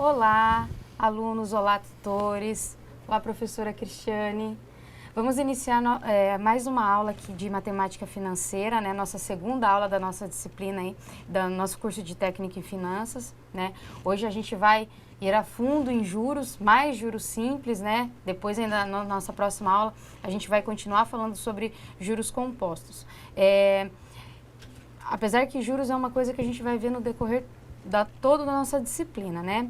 Olá, alunos, olá, tutores, olá, professora Cristiane. Vamos iniciar mais uma aula aqui de matemática financeira, né? Nossa segunda aula da nossa disciplina aí, do nosso curso de técnica em finanças, né? Hoje a gente vai ir a fundo em juros, mais juros simples, né? Depois ainda na nossa próxima aula a gente vai continuar falando sobre juros compostos. Apesar que juros é uma coisa que a gente vai ver no decorrer toda a nossa disciplina, né?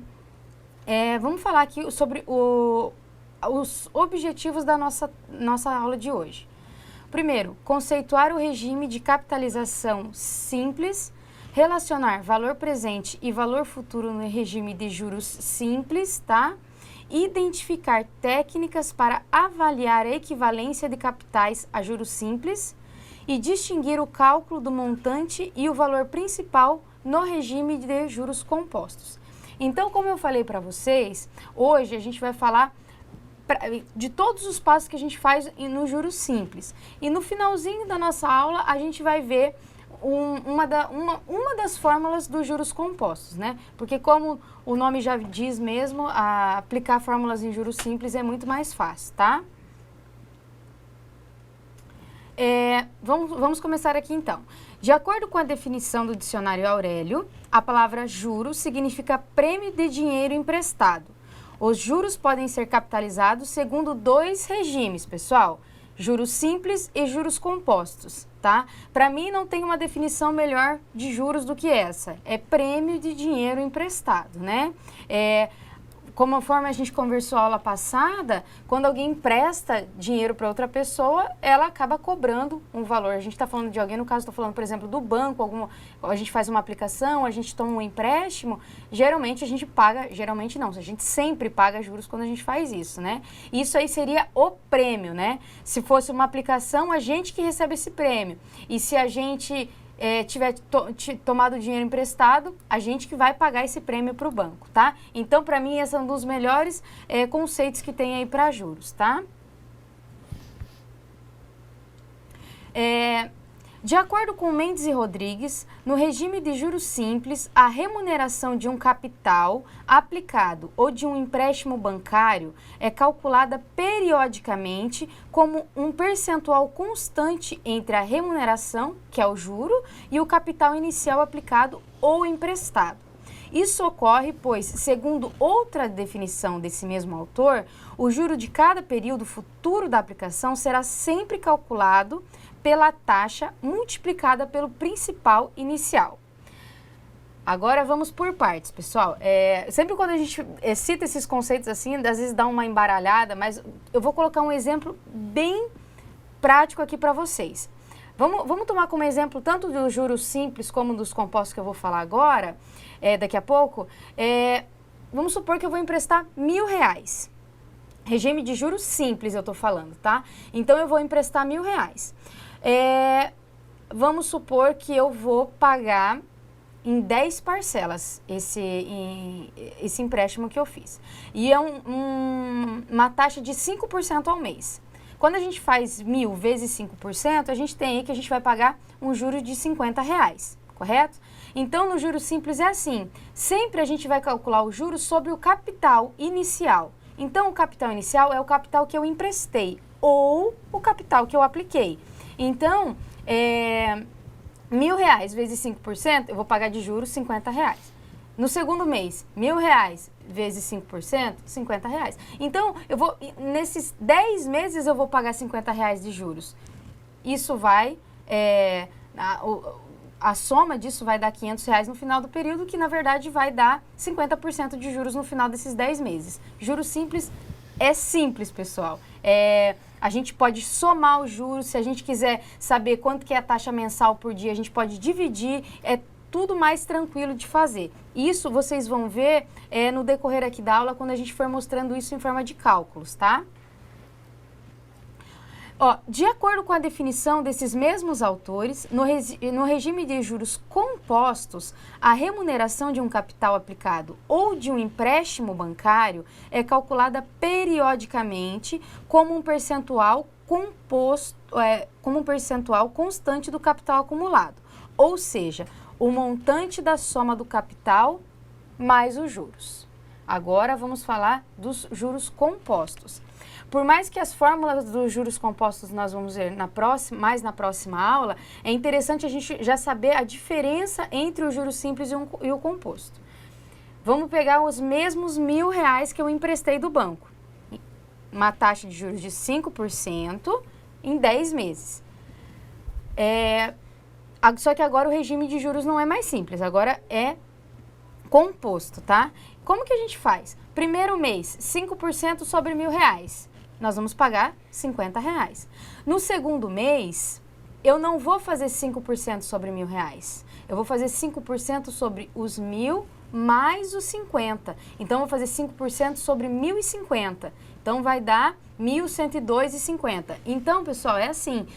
Vamos falar aqui sobre os objetivos da nossa aula de hoje. Primeiro, conceituar o regime de capitalização simples, relacionar valor presente e valor futuro no regime de juros simples, tá? Identificar técnicas para avaliar a equivalência de capitais a juros simples e distinguir o cálculo do montante e o valor principal no regime de juros compostos. Então, como eu falei para vocês, hoje a gente vai falar de todos os passos que a gente faz no juros simples. E no finalzinho da nossa aula, a gente vai ver uma das fórmulas dos juros compostos, né? Porque como o nome já diz mesmo, aplicar fórmulas em juros simples é muito mais fácil, tá? Vamos começar aqui então. De acordo com a definição do dicionário Aurélio, a palavra juros significa prêmio de dinheiro emprestado. Os juros podem ser capitalizados segundo dois regimes, pessoal. Juros simples e juros compostos, tá? Para mim não tem uma definição melhor de juros do que essa. É prêmio de dinheiro emprestado, né? Conforme a gente conversou a aula passada, quando alguém empresta dinheiro para outra pessoa, ela acaba cobrando um valor. A gente está falando de alguém, no caso, estou falando, por exemplo, do banco, a gente faz uma aplicação, a gente toma um empréstimo, geralmente a gente paga, geralmente não, a gente sempre paga juros quando a gente faz isso, né? Isso aí seria o prêmio, né? Se fosse uma aplicação, a gente que recebe esse prêmio. E se a gente tiver tomado dinheiro emprestado, a gente que vai pagar esse prêmio para o banco, tá? Então, para mim, esse é um dos melhores conceitos que tem aí para juros, tá? De acordo com Mendes e Rodrigues, no regime de juros simples, a remuneração de um capital aplicado ou de um empréstimo bancário é calculada periodicamente como um percentual constante entre a remuneração, que é o juro, e o capital inicial aplicado ou emprestado. Isso ocorre, pois, segundo outra definição desse mesmo autor, o juro de cada período futuro da aplicação será sempre calculado pela taxa multiplicada pelo principal inicial. Agora vamos por partes, pessoal. Sempre quando a gente cita esses conceitos assim, às vezes dá uma embaralhada, mas eu vou colocar um exemplo bem prático aqui para vocês. Vamos tomar como exemplo tanto dos juros simples como dos compostos que eu vou falar agora, daqui a pouco. Vamos supor que eu vou emprestar R$1.000. Regime de juros simples eu estou falando, tá? Então eu vou emprestar R$1.000. Vamos supor que eu vou pagar em 10 parcelas esse empréstimo que eu fiz. E é uma taxa de 5% ao mês. Quando a gente faz 1.000 vezes 5%, a gente tem aí que a gente vai pagar um juro de R$50, correto? Então, no juros simples é assim, sempre a gente vai calcular o juros sobre o capital inicial. Então, o capital inicial é o capital que eu emprestei ou o capital que eu apliquei. Então, R$1.000 vezes 5%, eu vou pagar de juros R$50. No segundo mês, R$1.000 vezes 5%, R$50. Então, nesses 10 meses eu vou pagar R$50 de juros. Isso vai, a soma disso vai dar R$500 no final do período, que na verdade vai dar 50% de juros no final desses 10 meses. Juros simples é simples, pessoal. A gente pode somar os juros, se a gente quiser saber quanto que é a taxa mensal por dia, a gente pode dividir, tudo mais tranquilo de fazer. Isso vocês vão ver no decorrer aqui da aula, quando a gente for mostrando isso em forma de cálculos, tá? De acordo com a definição desses mesmos autores, no regime de juros compostos, a remuneração de um capital aplicado ou de um empréstimo bancário é calculada periodicamente como um percentual constante do capital acumulado, ou seja, o montante da soma do capital mais os juros. Agora vamos falar dos juros compostos. Por mais que as fórmulas dos juros compostos nós vamos ver mais na próxima aula, é interessante a gente já saber a diferença entre o juro simples e o composto. Vamos pegar os mesmos R$1.000 que eu emprestei do banco. Uma taxa de juros de 5% em 10 meses. Só que agora o regime de juros não é mais simples, agora é composto, tá? Como que a gente faz? Primeiro mês, 5% sobre R$1.000. Nós vamos pagar R$50. No segundo mês, eu não vou fazer 5% sobre R$1.000. Eu vou fazer 5% sobre os 1.000 mais os 50. Então, eu vou fazer 5% sobre 1.050. Então, vai dar 1.102,50. Então, pessoal, é assim.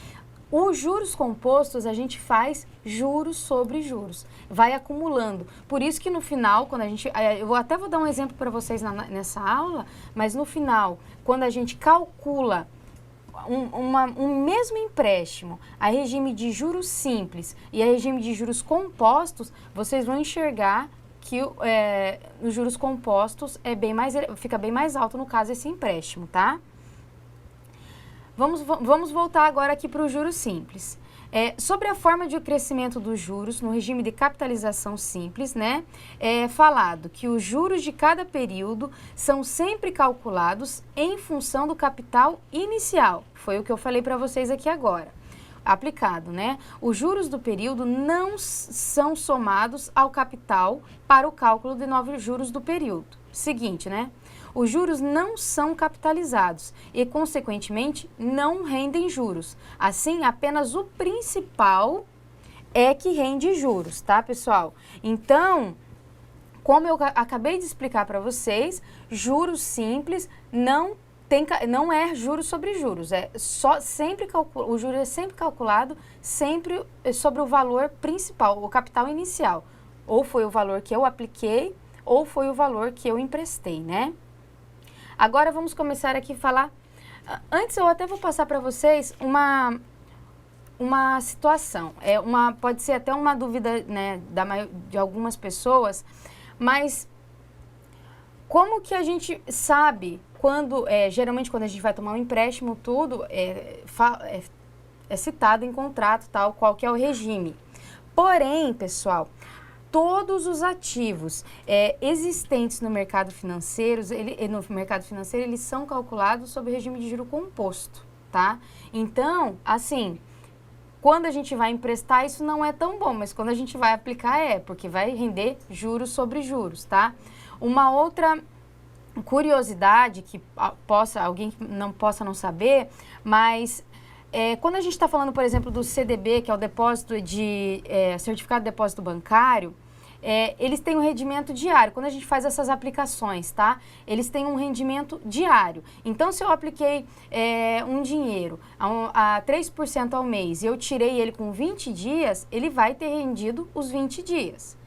Os juros compostos, a gente faz juros sobre juros, vai acumulando. Por isso que no final, quando a gente... Eu até vou dar um exemplo para vocês nessa aula, mas no final, quando a gente calcula um mesmo empréstimo a regime de juros simples e a regime de juros compostos, vocês vão enxergar que os juros compostos fica bem mais alto, no caso, esse empréstimo, tá? Vamos voltar agora aqui para o juros simples. Sobre a forma de crescimento dos juros no regime de capitalização simples, né? É falado que os juros de cada período são sempre calculados em função do capital inicial. Foi o que eu falei para vocês aqui agora. Aplicado, né? Os juros do período não são somados ao capital para o cálculo de novos juros do período. Seguinte, né? Os juros não são capitalizados e, consequentemente, não rendem juros. Assim, apenas o principal é que rende juros, tá, pessoal? Então, como eu acabei de explicar para vocês, juros simples não é juros sobre juros. O juro é sempre calculado sempre sobre o valor principal, o capital inicial. Ou foi o valor que eu apliquei, ou foi o valor que eu emprestei, né? Agora vamos começar aqui a falar. Antes eu até vou passar para vocês uma situação. Pode ser até uma dúvida, né, de algumas pessoas, mas como que a gente sabe quando, geralmente quando a gente vai tomar um empréstimo, tudo é citado em contrato, tal, qual que é o regime. Porém, pessoal, todos os ativos existentes no mercado financeiro, eles são calculados sob o regime de juro composto, tá? Então, assim, quando a gente vai emprestar, isso não é tão bom, mas quando a gente vai aplicar, porque vai render juros sobre juros, tá? Uma outra curiosidade que alguém não possa não saber, mas... quando a gente está falando, por exemplo, do CDB, que é o depósito certificado de depósito bancário, eles têm um rendimento diário. Quando a gente faz essas aplicações, tá? Eles têm um rendimento diário. Então, se eu apliquei um dinheiro a 3% ao mês e eu tirei ele com 20 dias, ele vai ter rendido os 20 dias.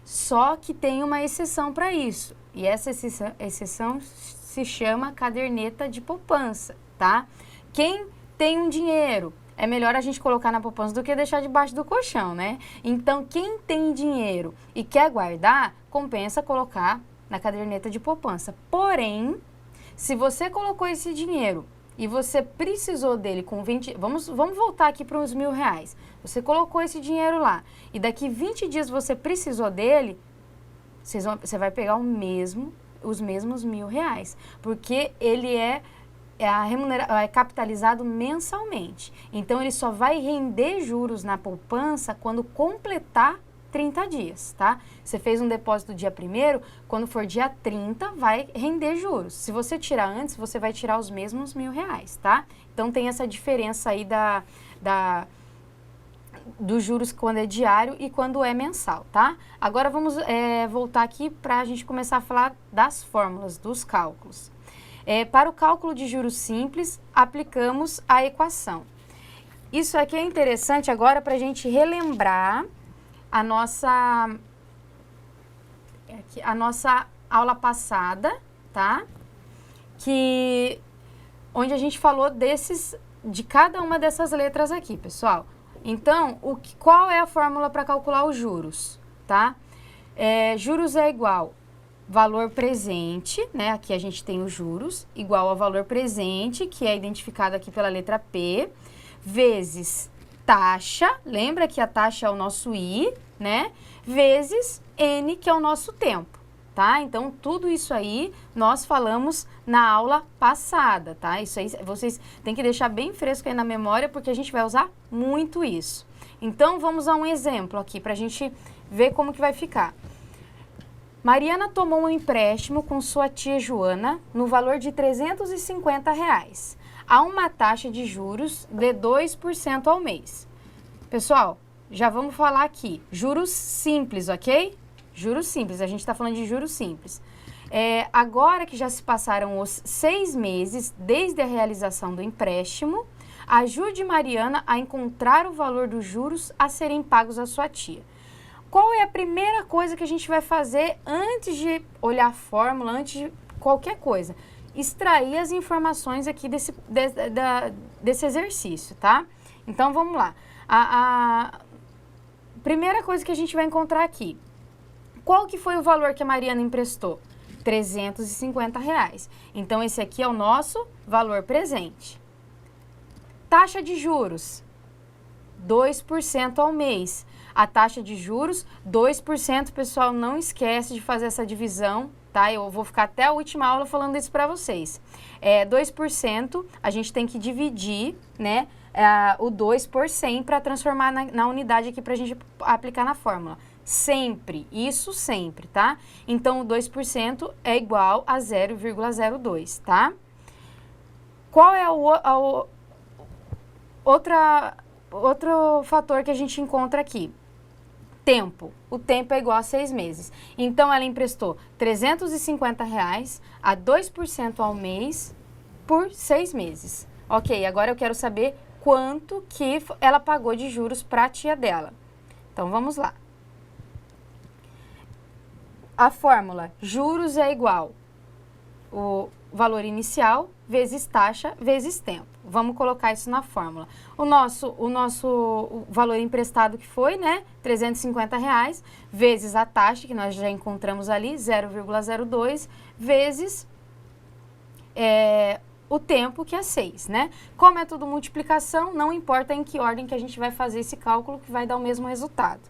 Só que tem uma exceção para isso. E essa exceção se chama caderneta de poupança, tá? Quem tem um dinheiro, é melhor a gente colocar na poupança do que deixar debaixo do colchão, né? Então, quem tem dinheiro e quer guardar, compensa colocar na caderneta de poupança. Porém, se você colocou esse dinheiro e você precisou dele com 20... Vamos voltar aqui para os R$1.000. Você colocou esse dinheiro lá e daqui 20 dias você precisou dele, você vai pegar os mesmos R$1.000, porque ele é capitalizado mensalmente. Então, ele só vai render juros na poupança quando completar 30 dias, tá? Você fez um depósito dia 1º, quando for dia 30, vai render juros. Se você tirar antes, você vai tirar os mesmos R$1.000, tá? Então, tem essa diferença aí dos juros quando é diário e quando é mensal, tá? Agora, vamos voltar aqui para a gente começar a falar das fórmulas, dos cálculos. Para o cálculo de juros simples, aplicamos a equação. Isso aqui é interessante agora para a gente relembrar a nossa aula passada, tá? Onde a gente falou de cada uma dessas letras aqui, pessoal. Então, qual é a fórmula para calcular os juros, tá? Juros é igual valor presente, né? Aqui a gente tem os juros, igual ao valor presente, que é identificado aqui pela letra P, vezes taxa, lembra que a taxa é o nosso I, né? Vezes N, que é o nosso tempo, tá? Então, tudo isso aí nós falamos na aula passada, tá? Isso aí vocês têm que deixar bem fresco aí na memória, porque a gente vai usar muito isso. Então, vamos a um exemplo aqui, para a gente ver como que vai ficar. Mariana tomou um empréstimo com sua tia Joana no valor de R$350. Há uma taxa de juros de 2% ao mês. Pessoal, já vamos falar aqui. Juros simples, ok? Juros simples, a gente está falando de juros simples. Agora que já se passaram os 6 meses desde a realização do empréstimo, ajude Mariana a encontrar o valor dos juros a serem pagos à sua tia. Qual é a primeira coisa que a gente vai fazer antes de olhar a fórmula, antes de qualquer coisa? Extrair as informações aqui desse exercício, tá? Então, vamos lá. A primeira coisa que a gente vai encontrar aqui. Qual que foi o valor que a Mariana emprestou? R$350. Então, esse aqui é o nosso valor presente. Taxa de juros, 2% ao mês. A taxa de juros, 2%, pessoal, não esquece de fazer essa divisão, tá? Eu vou ficar até a última aula falando isso para vocês. 2%, a gente tem que dividir, né, o 2 por 100 para transformar na unidade aqui para a gente aplicar na fórmula. Sempre, isso sempre, tá? Então, o 2% é igual a 0,02, tá? Qual é outro fator que a gente encontra aqui? Tempo. O tempo é igual a 6 meses. Então, ela emprestou R$350 a 2% ao mês por 6 meses. Ok, agora eu quero saber quanto que ela pagou de juros para a tia dela. Então, vamos lá. A fórmula juros é igual o valor inicial vezes taxa vezes tempo. Vamos colocar isso na fórmula. O nosso valor emprestado que foi, né, R$350, vezes a taxa, que nós já encontramos ali, 0,02, vezes o tempo, que é 6, né? Como é tudo multiplicação, não importa em que ordem que a gente vai fazer esse cálculo, que vai dar o mesmo resultado.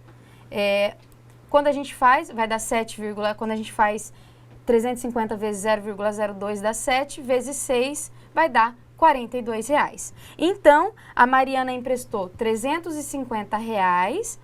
Quando a gente faz, vai dar 7, quando a gente faz 350 vezes 0,02 dá 7, vezes 6 vai dar R$42. Então, a Mariana emprestou R$350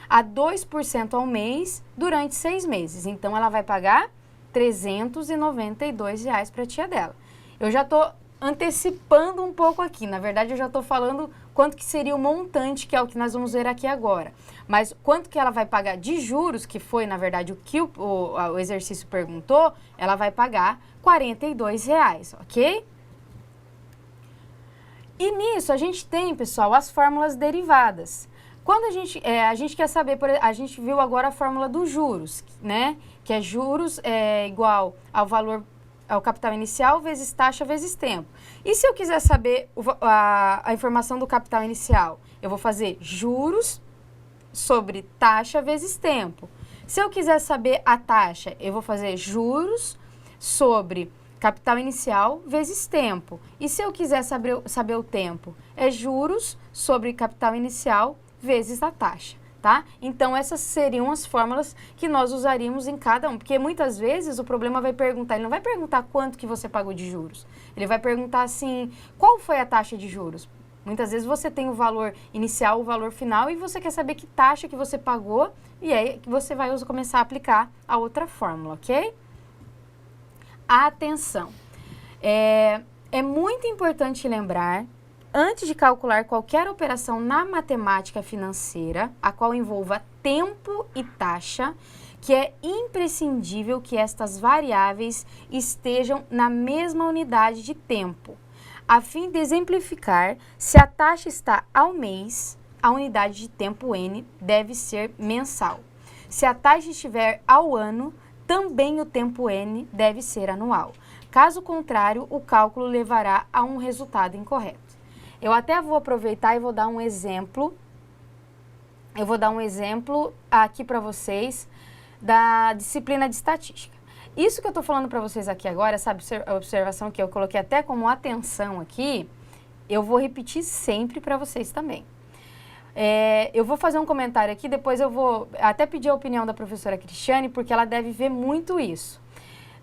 a 2% ao mês durante 6 meses. Então, ela vai pagar R$392 para a tia dela. Eu já estou antecipando um pouco aqui. Na verdade, eu já estou falando quanto que seria o montante, que é o que nós vamos ver aqui agora. Mas quanto que ela vai pagar de juros, que foi, na verdade, o que o exercício perguntou, ela vai pagar R$42, ok? E nisso a gente tem, pessoal, as fórmulas derivadas. Quando a gente quer saber, a gente viu agora a fórmula dos juros, né? Que é juros igual ao capital inicial vezes taxa vezes tempo. E se eu quiser saber a informação do capital inicial? Eu vou fazer juros sobre taxa vezes tempo. Se eu quiser saber a taxa, eu vou fazer juros sobre capital inicial vezes tempo. E se eu quiser saber o tempo, é juros sobre capital inicial vezes a taxa, tá? Então, essas seriam as fórmulas que nós usaríamos em cada um. Porque muitas vezes o problema vai perguntar, ele não vai perguntar quanto que você pagou de juros. Ele vai perguntar assim, qual foi a taxa de juros? Muitas vezes você tem o valor inicial, o valor final, e você quer saber que taxa que você pagou, e aí você vai começar a aplicar a outra fórmula, ok? Atenção! É muito importante lembrar, antes de calcular qualquer operação na matemática financeira, a qual envolva tempo e taxa, que é imprescindível que estas variáveis estejam na mesma unidade de tempo. A fim de exemplificar, se a taxa está ao mês, a unidade de tempo N deve ser mensal. Se a taxa estiver ao ano, também o tempo N deve ser anual. Caso contrário, o cálculo levará a um resultado incorreto. Eu até vou aproveitar e vou dar um exemplo. Eu vou dar um exemplo aqui para vocês da disciplina de estatística. isso que eu estou falando para vocês aqui agora, essa observação que eu coloquei até como atenção aqui, eu vou repetir sempre para vocês também. Eu vou fazer um comentário aqui, depois eu vou até pedir a opinião da professora Cristiane, porque ela deve ver muito isso.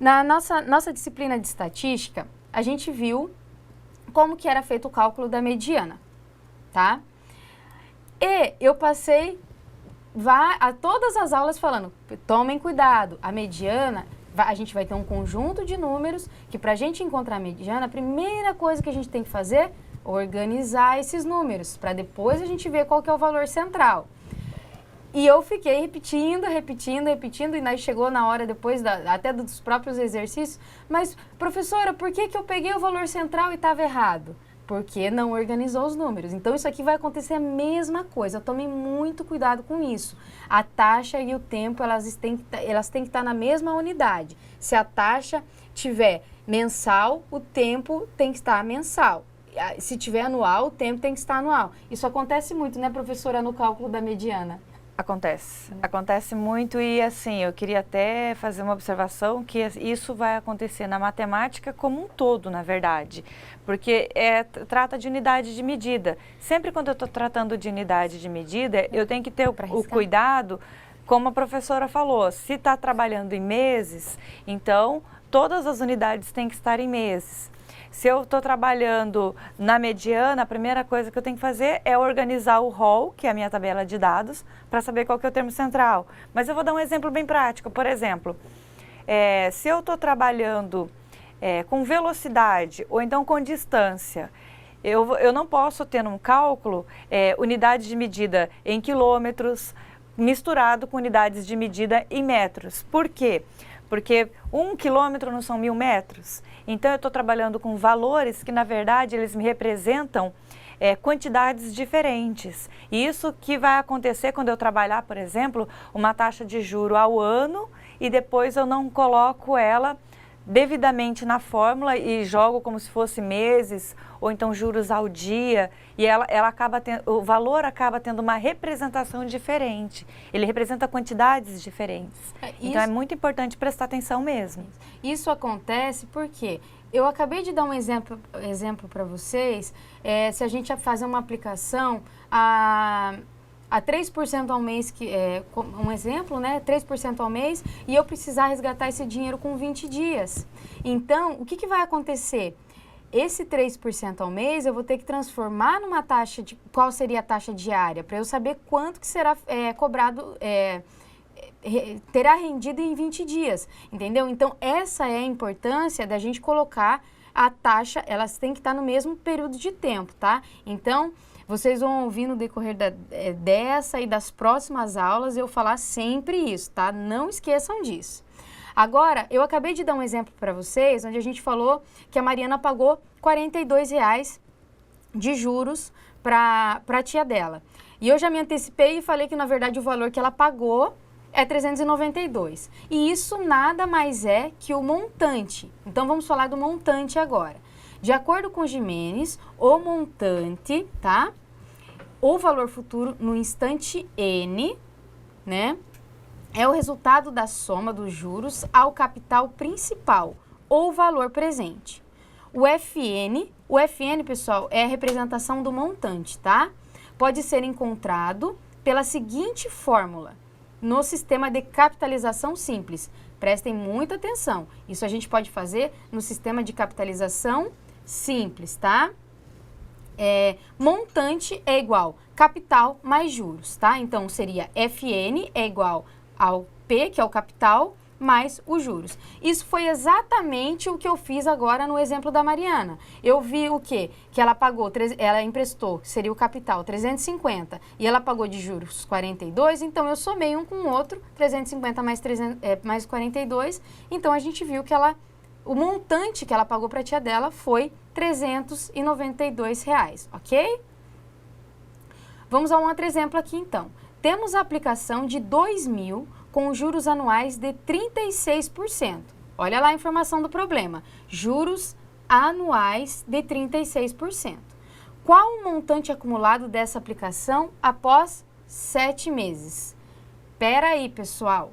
Na nossa disciplina de estatística, a gente viu como que era feito o cálculo da mediana, tá? E eu passei a todas as aulas falando, tomem cuidado, a mediana, a gente vai ter um conjunto de números que para a gente encontrar a mediana, a primeira coisa que a gente tem que fazer organizar esses números, para depois a gente ver qual que é o valor central. E eu fiquei repetindo, e nós chegou na hora depois até dos próprios exercícios, mas professora, por que eu peguei o valor central e estava errado? Porque não organizou os números. Então isso aqui vai acontecer a mesma coisa, tomem muito cuidado com isso. A taxa e o tempo, elas têm que estar na mesma unidade. Se a taxa tiver mensal, o tempo tem que estar mensal. Se tiver anual, o tempo tem que estar anual. Isso acontece muito, né, professora, no cálculo da mediana? Acontece muito e assim, eu queria até fazer uma observação que isso vai acontecer na matemática como um todo, na verdade, porque trata de unidade de medida. Sempre quando eu estou tratando de unidade de medida, eu tenho que ter o cuidado, como a professora falou, se está trabalhando em meses, então todas as unidades têm que estar em meses. Se eu estou trabalhando na mediana, a primeira coisa que eu tenho que fazer é organizar o rol, que é a minha tabela de dados, para saber qual que é o termo central. Mas eu vou dar um exemplo bem prático. Por exemplo, se eu estou trabalhando com velocidade ou então com distância, eu não posso ter num cálculo unidade de medida em quilômetros misturado com unidades de medida em metros. Por quê? Porque 1 quilômetro não são 1000 metros. Então, eu estou trabalhando com valores que, na verdade, eles me representam quantidades diferentes. E isso que vai acontecer quando eu trabalhar, por exemplo, uma taxa de juro ao ano e depois eu não coloco ela devidamente na fórmula e jogo como se fosse meses ou então juros ao dia e o valor acaba tendo uma representação diferente. Ele representa quantidades diferentes. Então é muito importante prestar atenção mesmo. Isso acontece porque eu acabei de dar um exemplo para vocês, se a gente fazer uma aplicação a 3% ao mês, que é um exemplo, né? 3% ao mês, e eu precisar resgatar esse dinheiro com 20 dias. Então, o que vai acontecer? Esse 3% ao mês eu vou ter que transformar numa taxa de... Qual seria a taxa diária? Para eu saber quanto que será cobrado... terá rendido em 20 dias, entendeu? Então, essa é a importância da gente colocar a taxa, elas têm que estar no mesmo período de tempo, tá? Então, vocês vão ouvir no decorrer dessa e das próximas aulas eu falar sempre isso, tá? Não esqueçam disso. Agora, eu acabei de dar um exemplo para vocês, onde a gente falou que a Mariana pagou R$42 de juros para a tia dela. E eu já me antecipei e falei que, na verdade, o valor que ela pagou é 392. E isso nada mais é que o montante. Então, vamos falar do montante agora. De acordo com Gimenez, o montante, tá? O valor futuro no instante N, né? É o resultado da soma dos juros ao capital principal, ou valor presente. O FN, pessoal, é a representação do montante, tá? Pode ser encontrado pela seguinte fórmula, no sistema de capitalização simples. Prestem muita atenção. Isso a gente pode fazer no sistema de capitalização simples, tá? Montante é igual capital mais juros, tá? Então, seria FN é igual ao P, que é o capital, mais os juros. Isso foi exatamente o que eu fiz agora no exemplo da Mariana. Eu vi o quê? Que ela pagou, ela emprestou, que seria o capital, 350, e ela pagou de juros 42, então eu somei um com o outro, 350 mais 42, então a gente viu que o montante que ela pagou para a tia dela foi R$392, ok? Vamos a um outro exemplo aqui, então. Temos a aplicação de 2.000 com juros anuais de 36%. Olha lá a informação do problema. Juros anuais de 36%. Qual o montante acumulado dessa aplicação após 7 meses? Espera aí, pessoal.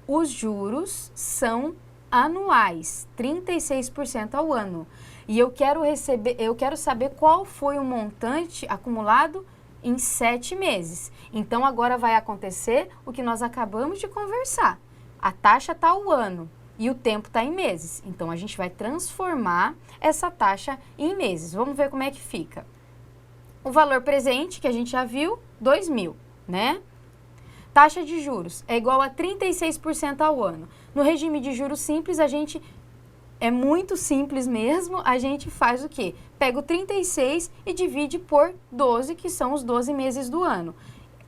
os juros são anuais, 36% ao ano. E eu quero saber qual foi o montante acumulado em 7 meses. Então, agora vai acontecer o que nós acabamos de conversar. A taxa está ao ano e o tempo está em meses. Então, a gente vai transformar essa taxa em meses. Vamos ver como é que fica. O valor presente, que a gente já viu, 2.000, né? Taxa de juros é igual a 36% ao ano. No regime de juros simples, é muito simples mesmo, a gente faz o quê? Pega o 36 e divide por 12, que são os 12 meses do ano.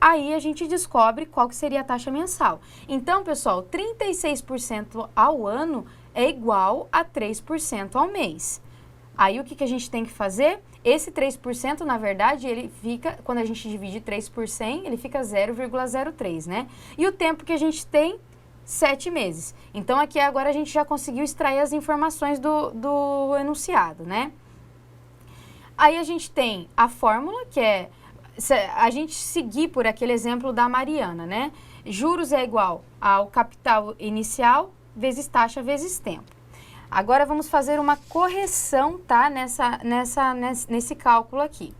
Aí a gente descobre qual que seria a taxa mensal. Então, pessoal, 36% ao ano é igual a 3% ao mês. Aí o que a gente tem que fazer? Esse 3%, na verdade, ele fica, quando a gente divide 3 por 100, ele fica 0,03, né? E o tempo que a gente tem, 7 meses. Então, aqui agora a gente já conseguiu extrair as informações do enunciado, né? Aí a gente tem a fórmula, que é a gente seguir por aquele exemplo da Mariana, né? Juros é igual ao capital inicial vezes taxa vezes tempo. Agora vamos fazer uma correção, tá? Nesse cálculo aqui.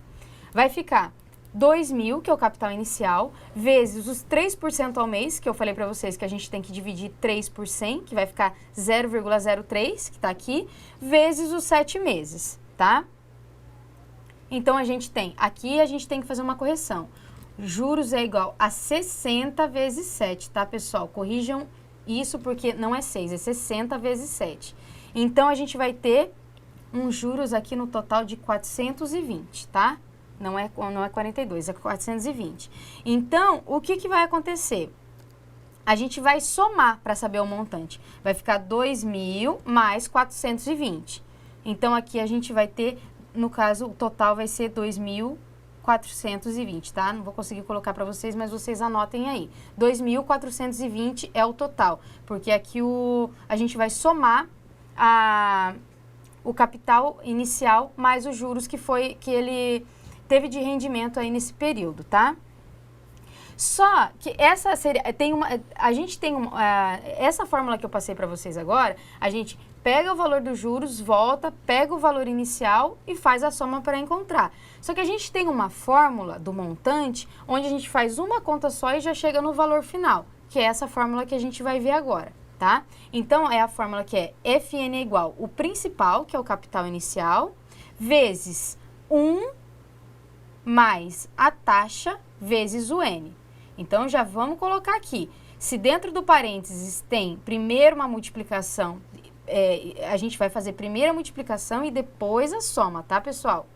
Vai ficar 2.000, que é o capital inicial, vezes os 3% ao mês, que eu falei para vocês que a gente tem que dividir 3 por 100, que vai ficar 0,03, que está aqui, vezes os 7 meses, tá? Então, aqui a gente tem que fazer uma correção. Juros é igual a 60 vezes 7, tá, pessoal? Corrijam isso porque não é 6, é 60 vezes 7. Então, a gente vai ter um juros aqui no total de 420, tá? Não é 42, é 420. Então, o que vai acontecer? A gente vai somar para saber o montante. Vai ficar 2.000 mais 420. Então, aqui a gente vai ter, no caso, o total vai ser 2.420, tá? Não vou conseguir colocar para vocês, mas vocês anotem aí. 2.420 é o total, porque aqui a gente vai somar o capital inicial mais os juros que ele teve de rendimento aí nesse período, tá? Só que essa fórmula que eu passei para vocês agora, a gente pega o valor dos juros, volta, pega o valor inicial e faz a soma para encontrar. Só que a gente tem uma fórmula do montante, onde a gente faz uma conta só e já chega no valor final, que é essa fórmula que a gente vai ver agora, tá? Então, é a fórmula que é FN é igual o principal, que é o capital inicial, vezes 1 mais a taxa vezes o N. Então, já vamos colocar aqui. Se dentro do parênteses tem primeiro uma multiplicação, a gente vai fazer primeiro a multiplicação e depois a soma, tá, pessoal?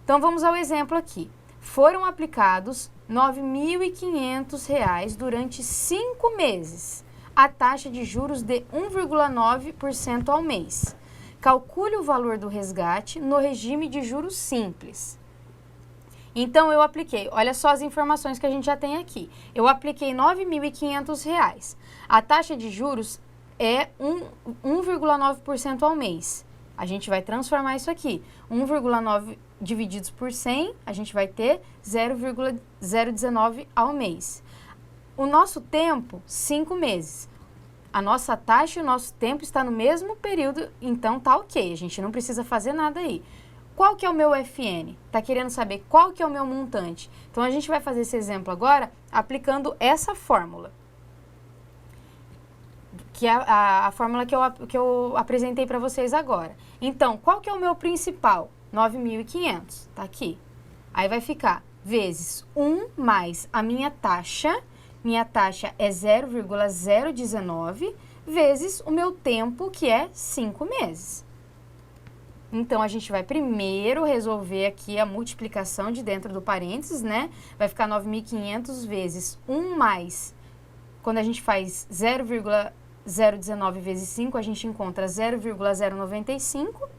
Então, vamos ao exemplo aqui. Foram aplicados R$ 9.500 durante 5 meses, a taxa de juros de 1,9% ao mês. Calcule o valor do resgate no regime de juros simples. Então, eu apliquei, olha só as informações que a gente já tem aqui. Eu apliquei R$ 9.500. A taxa de juros é 1,9% ao mês. A gente vai transformar isso aqui. 1,9 divididos por 100, a gente vai ter 0,019 ao mês. O nosso tempo, 5 meses. A nossa taxa e o nosso tempo está no mesmo período, então tá ok. A gente não precisa fazer nada aí. Qual que é o meu FN? Tá querendo saber qual que é o meu montante? Então, a gente vai fazer esse exemplo agora aplicando essa fórmula. Que é a fórmula que eu apresentei para vocês agora. Então, qual que é o meu principal? 9.500, tá aqui. Aí vai ficar vezes 1 mais a minha taxa é 0,019, vezes o meu tempo, que é 5 meses. Então, a gente vai primeiro resolver aqui a multiplicação de dentro do parênteses, né? Vai ficar 9.500 vezes 1 mais, quando a gente faz 0,019 vezes 5, a gente encontra 0,095.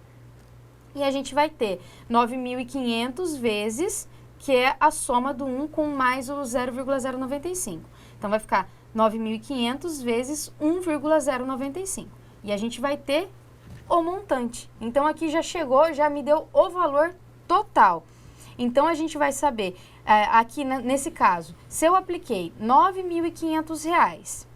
E a gente vai ter 9.500 vezes, que é a soma do 1 com mais o 0,095. Então, vai ficar 9.500 vezes 1,095. E a gente vai ter o montante. Então, aqui já chegou, já me deu o valor total. Então, a gente vai saber, aqui nesse caso, se eu apliquei R$ 9.500,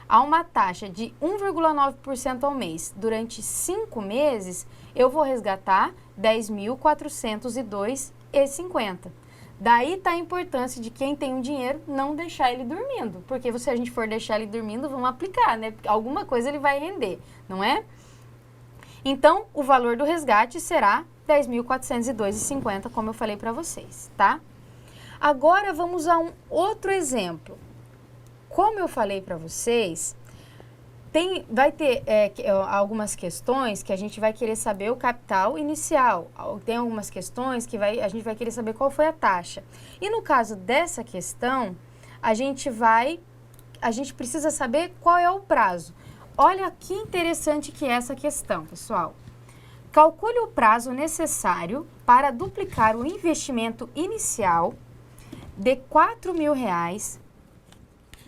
a uma taxa de 1,9% ao mês durante 5 meses, eu vou resgatar R$ 10.402,50. Daí está a importância de quem tem um dinheiro não deixar ele dormindo, porque se a gente for deixar ele dormindo, vamos aplicar, né? Alguma coisa ele vai render, não é? Então, o valor do resgate será R$ 10.402,50, como eu falei para vocês, tá? Agora vamos a um outro exemplo. Como eu falei para vocês, vai ter algumas questões que a gente vai querer saber o capital inicial. Tem algumas questões que a gente vai querer saber qual foi a taxa. E no caso dessa questão, a gente precisa saber qual é o prazo. Olha que interessante que é essa questão, pessoal. Calcule o prazo necessário para duplicar o investimento inicial de R$ 4.000,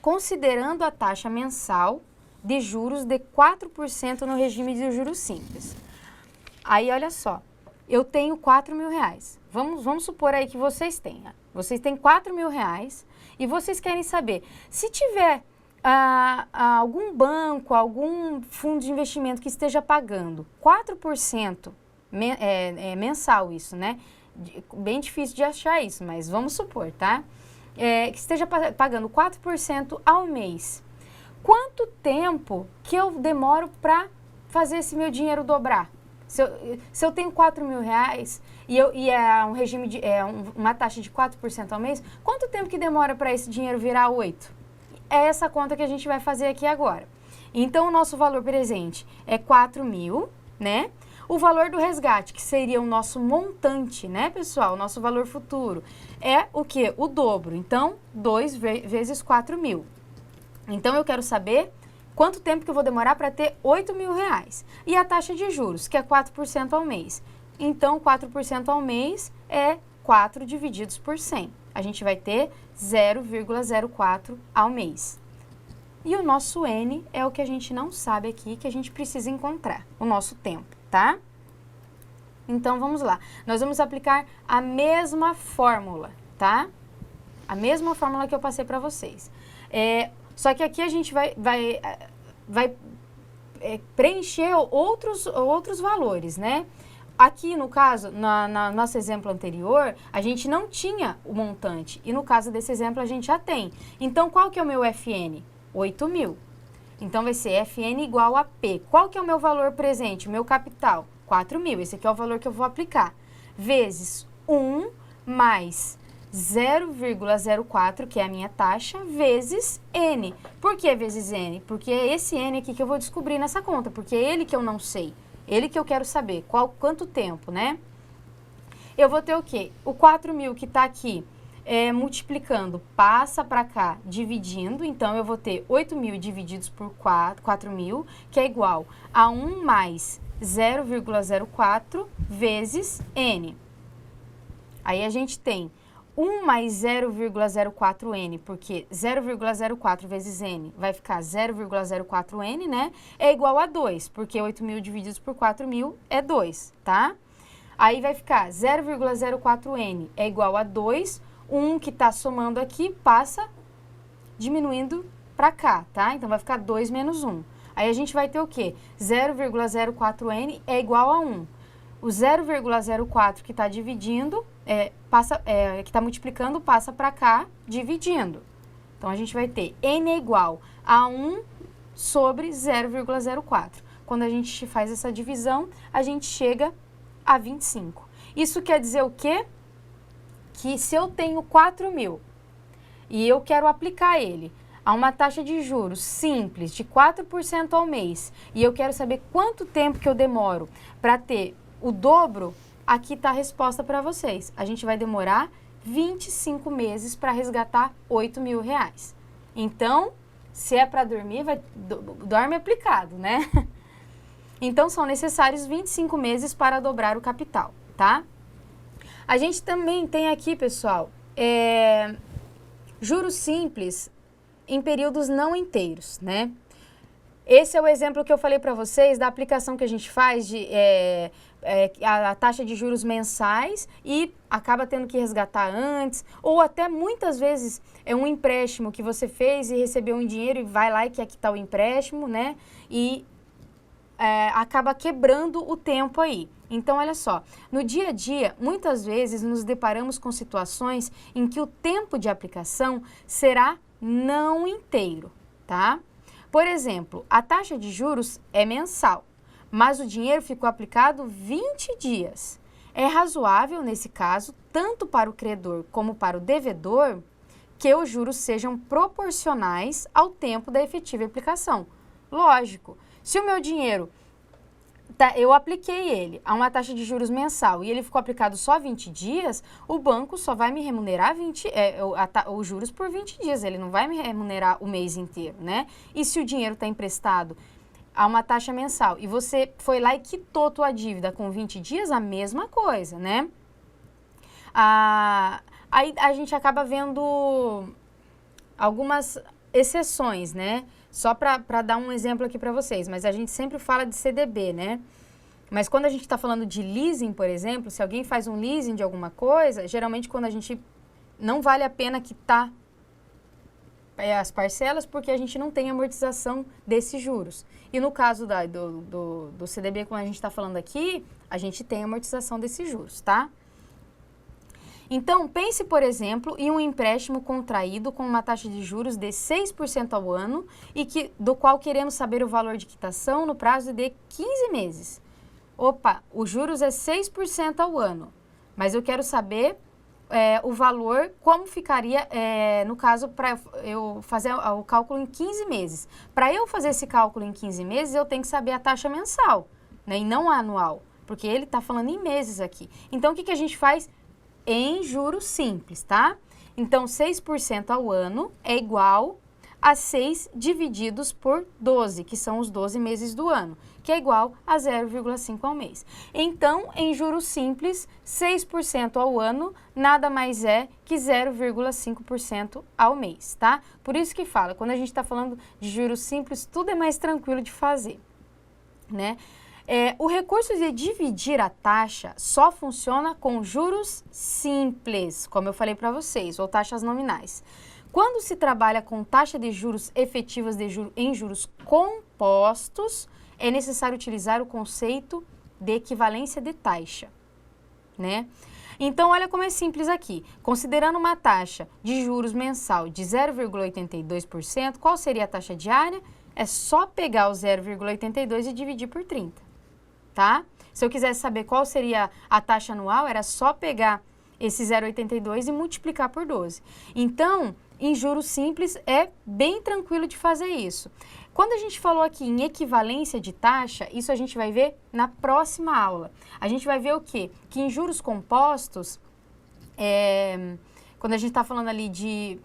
considerando a taxa mensal de juros de 4% no regime de juros simples. Aí, olha só, eu tenho R$ 4.000. Vamos supor aí que vocês tenham. Vocês têm R$ 4.000 e vocês querem saber, se tiver algum banco, algum fundo de investimento que esteja pagando 4% mensal, isso, né? Bem difícil de achar isso, mas vamos supor, tá? Que esteja pagando 4% ao mês. Quanto tempo que eu demoro para fazer esse meu dinheiro dobrar? Se eu tenho R$ 4.000 e é um regime de uma taxa de 4% ao mês, quanto tempo que demora para esse dinheiro virar 8? É essa conta que a gente vai fazer aqui agora. Então, o nosso valor presente é 4.000, né? O valor do resgate, que seria o nosso montante, né, pessoal? O nosso valor futuro é o quê? O dobro. Então, 2 vezes 4.000. Então, eu quero saber quanto tempo que eu vou demorar para ter R$ 8.000. E a taxa de juros, que é 4% ao mês. Então, 4% ao mês é 4 divididos por 100. A gente vai ter 0,04 ao mês. E o nosso N é o que a gente não sabe aqui, que a gente precisa encontrar, o nosso tempo, tá? Então, vamos lá. Nós vamos aplicar a mesma fórmula, tá? A mesma fórmula que eu passei para vocês. Só que aqui a gente vai preencher outros valores, né? Aqui, no caso, no nosso exemplo anterior, a gente não tinha o montante. E no caso desse exemplo, a gente já tem. Então, qual que é o meu FN? 8.000. Então, vai ser FN igual a P. Qual que é o meu valor presente, o meu capital? 4.000. Esse aqui é o valor que eu vou aplicar. Vezes 1 mais 0,04, que é a minha taxa, vezes N. Por que vezes N? Porque é esse N aqui que eu vou descobrir nessa conta, porque é ele que eu não sei. Ele que eu quero saber, quanto tempo, né? Eu vou ter o quê? O 4.000 que está aqui multiplicando, passa para cá, dividindo. Então, eu vou ter 8.000 divididos por 4.000, que é igual a 1 mais 0,04 vezes N. Aí, a gente tem 1 mais 0,04N, porque 0,04 vezes N vai ficar 0,04N, né? É igual a 2, porque 8.000 divididos por 4.000 é 2, tá? Aí vai ficar 0,04N é igual a 2, 1 que tá somando aqui passa diminuindo para cá, tá? Então, vai ficar 2 menos 1. Aí, a gente vai ter o quê? 0,04N é igual a 1. O 0,04 que está dividindo, que está multiplicando, passa para cá, dividindo. Então, a gente vai ter N é igual a 1 sobre 0,04. Quando a gente faz essa divisão, a gente chega a 25. Isso quer dizer o quê? Que se eu tenho 4.000 e eu quero aplicar ele a uma taxa de juros simples de 4% ao mês e eu quero saber quanto tempo que eu demoro para ter o dobro, aqui está a resposta para vocês. A gente vai demorar 25 meses para resgatar R$ 8.000. Então, se é para dormir, dorme aplicado, né? Então, são necessários 25 meses para dobrar o capital, tá? A gente também tem aqui, pessoal, juros simples em períodos não inteiros, né? Esse é o exemplo que eu falei para vocês da aplicação que a gente faz de a taxa de juros mensais e acaba tendo que resgatar antes, ou até muitas vezes é um empréstimo que você fez e recebeu um dinheiro e vai lá e quer quitar o empréstimo, né? E acaba quebrando o tempo aí. Então, olha só, no dia a dia, muitas vezes nos deparamos com situações em que o tempo de aplicação será não inteiro, tá? Por exemplo, a taxa de juros é mensal, mas o dinheiro ficou aplicado 20 dias. É razoável, nesse caso, tanto para o credor como para o devedor, que os juros sejam proporcionais ao tempo da efetiva aplicação. Lógico, se o meu dinheiro, eu apliquei ele a uma taxa de juros mensal e ele ficou aplicado só 20 dias, o banco só vai me remunerar os juros por 20 dias, ele não vai me remunerar o mês inteiro, né? E se o dinheiro está emprestado a uma taxa mensal e você foi lá e quitou tua dívida com 20 dias, a mesma coisa, né? Aí a gente acaba vendo algumas exceções, né? Só para dar um exemplo aqui para vocês, mas a gente sempre fala de CDB, né? Mas quando a gente está falando de leasing, por exemplo, se alguém faz um leasing de alguma coisa, geralmente quando a gente não vale a pena quitar as parcelas porque a gente não tem amortização desses juros. E no caso do CDB, como a gente está falando aqui, a gente tem amortização desses juros, tá? Então, pense, por exemplo, em um empréstimo contraído com uma taxa de juros de 6% ao ano e do qual queremos saber o valor de quitação no prazo de 15 meses. Opa, os juros é 6% ao ano, mas eu quero saber o valor, como ficaria, no caso, para eu fazer o cálculo em 15 meses. Para eu fazer esse cálculo em 15 meses, eu tenho que saber a taxa mensal, né, e não a anual, porque ele está falando em meses aqui. Então, o que a gente faz? Em juros simples, tá? Então, 6% ao ano é igual a 6 divididos por 12, que são os 12 meses do ano, que é igual a 0,5 ao mês. Então, em juros simples, 6% ao ano nada mais é que 0,5% ao mês, tá? Por isso que fala, quando a gente está falando de juros simples, tudo é mais tranquilo de fazer, né? O recurso de dividir a taxa só funciona com juros simples, como eu falei para vocês, ou taxas nominais. Quando se trabalha com taxa de juros efetivas em juros compostos, é necessário utilizar o conceito de equivalência de taxa, né? Então, olha como é simples aqui. Considerando uma taxa de juros mensal de 0,82%, qual seria a taxa diária? É só pegar o 0,82 e dividir por 30. Tá? Se eu quisesse saber qual seria a taxa anual, era só pegar esse 0,82 e multiplicar por 12. Então, em juros simples, é bem tranquilo de fazer isso. Quando a gente falou aqui em equivalência de taxa, isso a gente vai ver na próxima aula. A gente vai ver o quê? Que em juros compostos, quando a gente está falando ali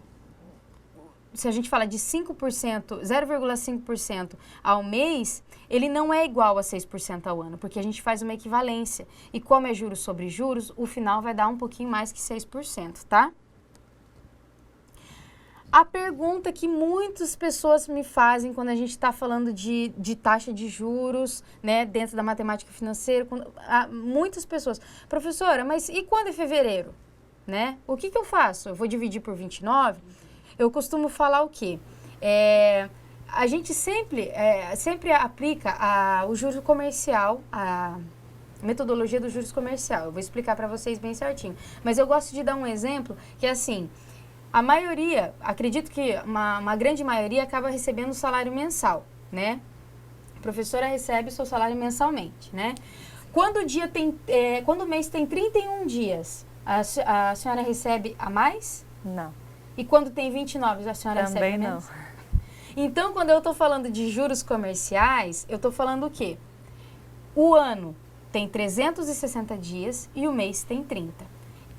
se a gente fala de 5%, 0,5% ao mês, ele não é igual a 6% ao ano, porque a gente faz uma equivalência. E como é juros sobre juros, o final vai dar um pouquinho mais que 6%, tá? A pergunta que muitas pessoas me fazem quando a gente está falando de taxa de juros, né, dentro da matemática financeira, muitas pessoas, professora, mas e quando é fevereiro? Né? O que eu faço? Eu vou dividir por 29? Eu costumo falar o quê? A gente sempre aplica o juro comercial, a metodologia do juros comercial. Eu vou explicar para vocês bem certinho. Mas eu gosto de dar um exemplo que é assim, a maioria, acredito que uma grande maioria acaba recebendo o salário mensal, né? A professora recebe o seu salário mensalmente, né? Quando o mês tem 31 dias, a senhora recebe a mais? Não. E quando tem 29, a senhora recebe menos? Também não. Então, quando eu estou falando de juros comerciais, eu estou falando o quê? O ano tem 360 dias e o mês tem 30.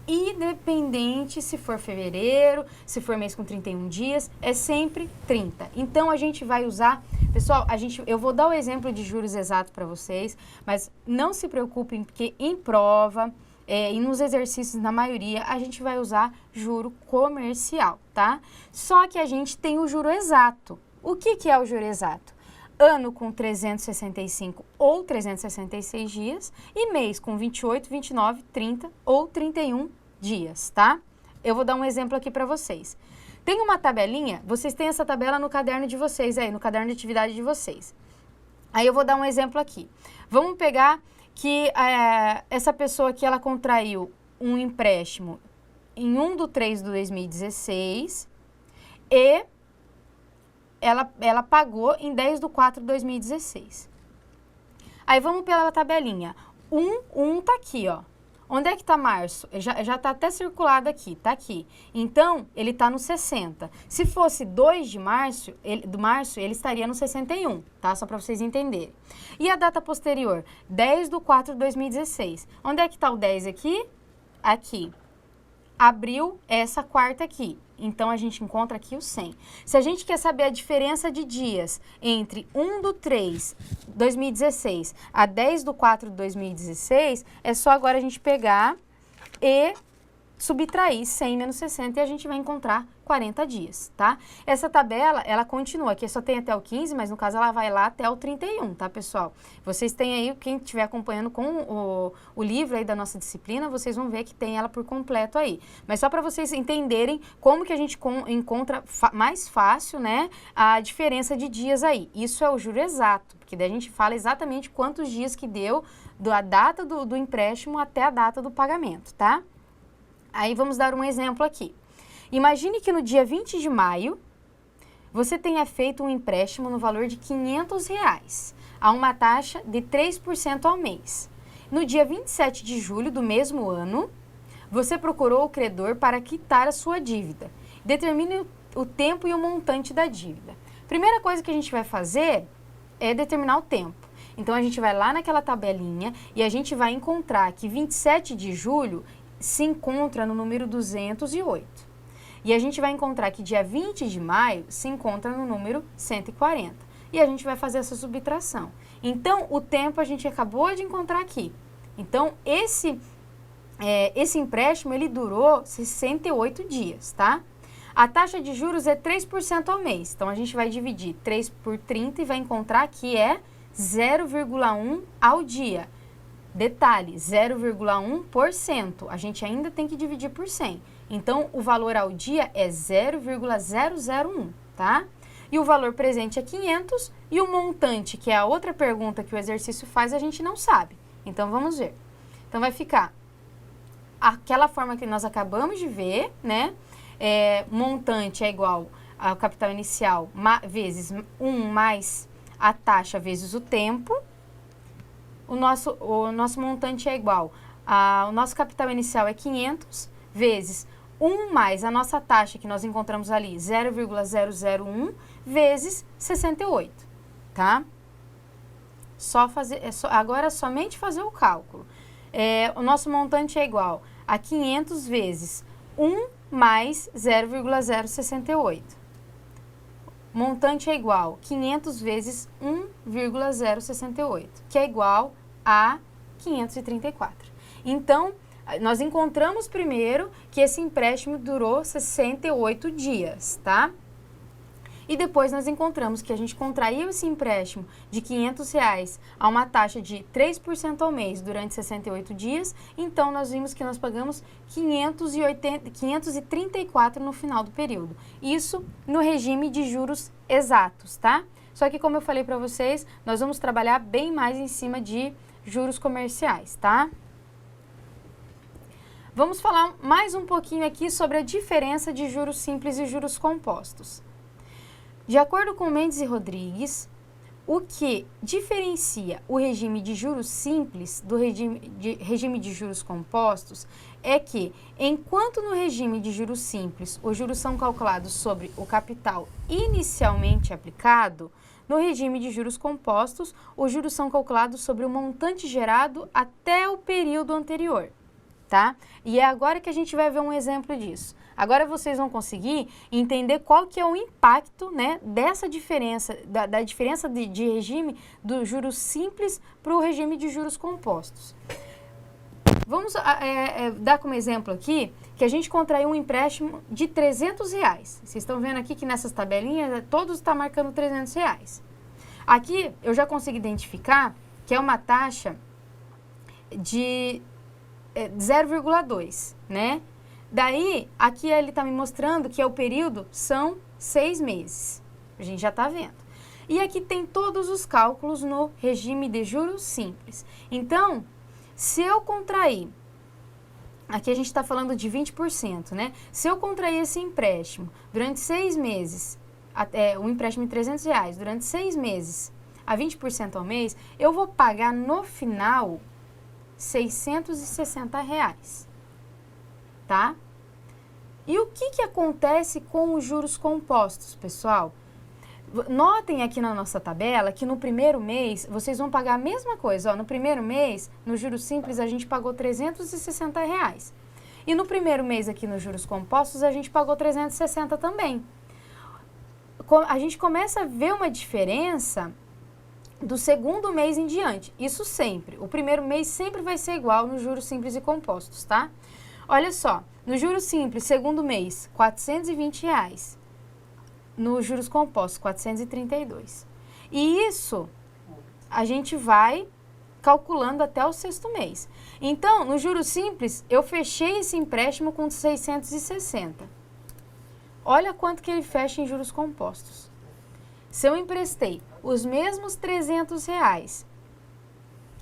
Independente se for fevereiro, se for mês com 31 dias, é sempre 30. Então, a gente vai usar... Pessoal, eu vou dar o exemplo de juros exato para vocês, mas não se preocupem, porque em prova... e nos exercícios, na maioria, a gente vai usar juro comercial, tá? Só que a gente tem o juro exato. O que é o juro exato? ano com 365 ou 366 dias e mês com 28, 29, 30 ou 31 dias, tá? Eu vou dar um exemplo aqui para vocês. Tem uma tabelinha, vocês têm essa tabela no caderno de vocês aí, no caderno de atividade de vocês. Aí eu vou dar um exemplo aqui. Vamos pegar que essa pessoa aqui, ela contraiu um empréstimo em 1/3/2016 e ela pagou em 10/4/2016. Aí vamos pela tabelinha. 1 tá aqui, ó. Onde é que tá março? Já tá até circulado aqui, tá aqui. Então, ele tá no 60. Se fosse 2 de março, ele estaria no 61, tá? Só para vocês entenderem. E a data posterior? 10/4/2016. Onde é que tá o 10 aqui? Aqui. Abril, essa quarta aqui. Então, a gente encontra aqui o 100. Se a gente quer saber a diferença de dias entre 1/3/2016 a 10/4/2016, é só agora a gente pegar e subtrair 100 menos 60 e a gente vai encontrar 40 dias, tá? Essa tabela, ela continua, aqui só tem até o 15, mas no caso ela vai lá até o 31, tá, pessoal? Vocês têm aí, quem estiver acompanhando com o livro aí da nossa disciplina, vocês vão ver que tem ela por completo aí. Mas só para vocês entenderem como que a gente encontra mais fácil, né, a diferença de dias aí. Isso é o juro exato, porque daí a gente fala exatamente quantos dias que deu da data do empréstimo até a data do pagamento, tá? Aí vamos dar um exemplo aqui. Imagine que no dia 20 de maio, você tenha feito um empréstimo no valor de R$500, a uma taxa de 3% ao mês. No dia 27 de julho do mesmo ano, você procurou o credor para quitar a sua dívida. Determine o tempo e o montante da dívida. Primeira coisa que a gente vai fazer é determinar o tempo. Então, a gente vai lá naquela tabelinha e a gente vai encontrar que 27 de julho se encontra no número 208. E a gente vai encontrar que dia 20 de maio se encontra no número 140. E a gente vai fazer essa subtração. Então, o tempo a gente acabou de encontrar aqui. Então, esse empréstimo, ele durou 68 dias, tá? A taxa de juros é 3% ao mês. Então, a gente vai dividir 3 por 30 e vai encontrar que é 0,1 ao dia. Detalhe, 0,1%. A gente ainda tem que dividir por 100. Então, o valor ao dia é 0,001, tá? E o valor presente é 500 e o montante, que é a outra pergunta que o exercício faz, a gente não sabe. Então, vamos ver. Então, vai ficar aquela forma que nós acabamos de ver, né? Montante é igual ao capital inicial vezes 1 mais a taxa vezes o tempo. O nosso montante é igual, o nosso capital inicial é 500 vezes 1 mais a nossa taxa que nós encontramos ali, 0,001 vezes 68, tá? Agora é somente fazer o cálculo. O nosso montante é igual a 500 vezes 1 mais 0,068. Montante é igual a 500 vezes 1,068, que é igual a 534. Então, nós encontramos primeiro que esse empréstimo durou 68 dias, tá? E depois nós encontramos que a gente contraiu esse empréstimo de R$500 a uma taxa de 3% ao mês durante 68 dias. Então, nós vimos que nós pagamos 534 no final do período. Isso no regime de juros exatos, tá? Só que, como eu falei para vocês, nós vamos trabalhar bem mais em cima de juros comerciais, tá? Vamos falar mais um pouquinho aqui sobre a diferença de juros simples e juros compostos. De acordo com Mendes e Rodrigues, o que diferencia o regime de juros simples do regime de juros compostos é que, enquanto no regime de juros simples os juros são calculados sobre o capital inicialmente aplicado, no regime de juros compostos os juros são calculados sobre o montante gerado até o período anterior, tá? E é agora que a gente vai ver um exemplo disso. Agora vocês vão conseguir entender qual que é o impacto, né, dessa diferença, da diferença de regime do juros simples para o regime de juros compostos. Vamos dar como exemplo aqui que a gente contraiu um empréstimo de R$300. Vocês estão vendo aqui que nessas tabelinhas todos estão marcando R$300. Aqui eu já consigo identificar que é uma taxa de 0,2, né? Daí, aqui ele está me mostrando que o período são 6 meses. A gente já está vendo. E aqui tem todos os cálculos no regime de juros simples. Então, se eu contrair, aqui a gente está falando de 20%, né? Se eu contrair esse empréstimo durante 6 meses, um empréstimo de R$300, durante 6 meses, a 20% ao mês, eu vou pagar no final R$660, tá? E o que acontece com os juros compostos, pessoal? Notem aqui na nossa tabela que no primeiro mês, vocês vão pagar a mesma coisa. Ó, no primeiro mês, no juros simples, a gente pagou R$360. E no primeiro mês aqui nos juros compostos, a gente pagou 360 também. A gente começa a ver uma diferença do segundo mês em diante. Isso sempre. O primeiro mês sempre vai ser igual nos juros simples e compostos, tá? Olha só, no juros simples, segundo mês, R$420. Nos juros compostos, 432. E isso a gente vai calculando até o sexto mês. Então, no juros simples, eu fechei esse empréstimo com 660. Olha quanto que ele fecha em juros compostos. Se eu emprestei os mesmos R$300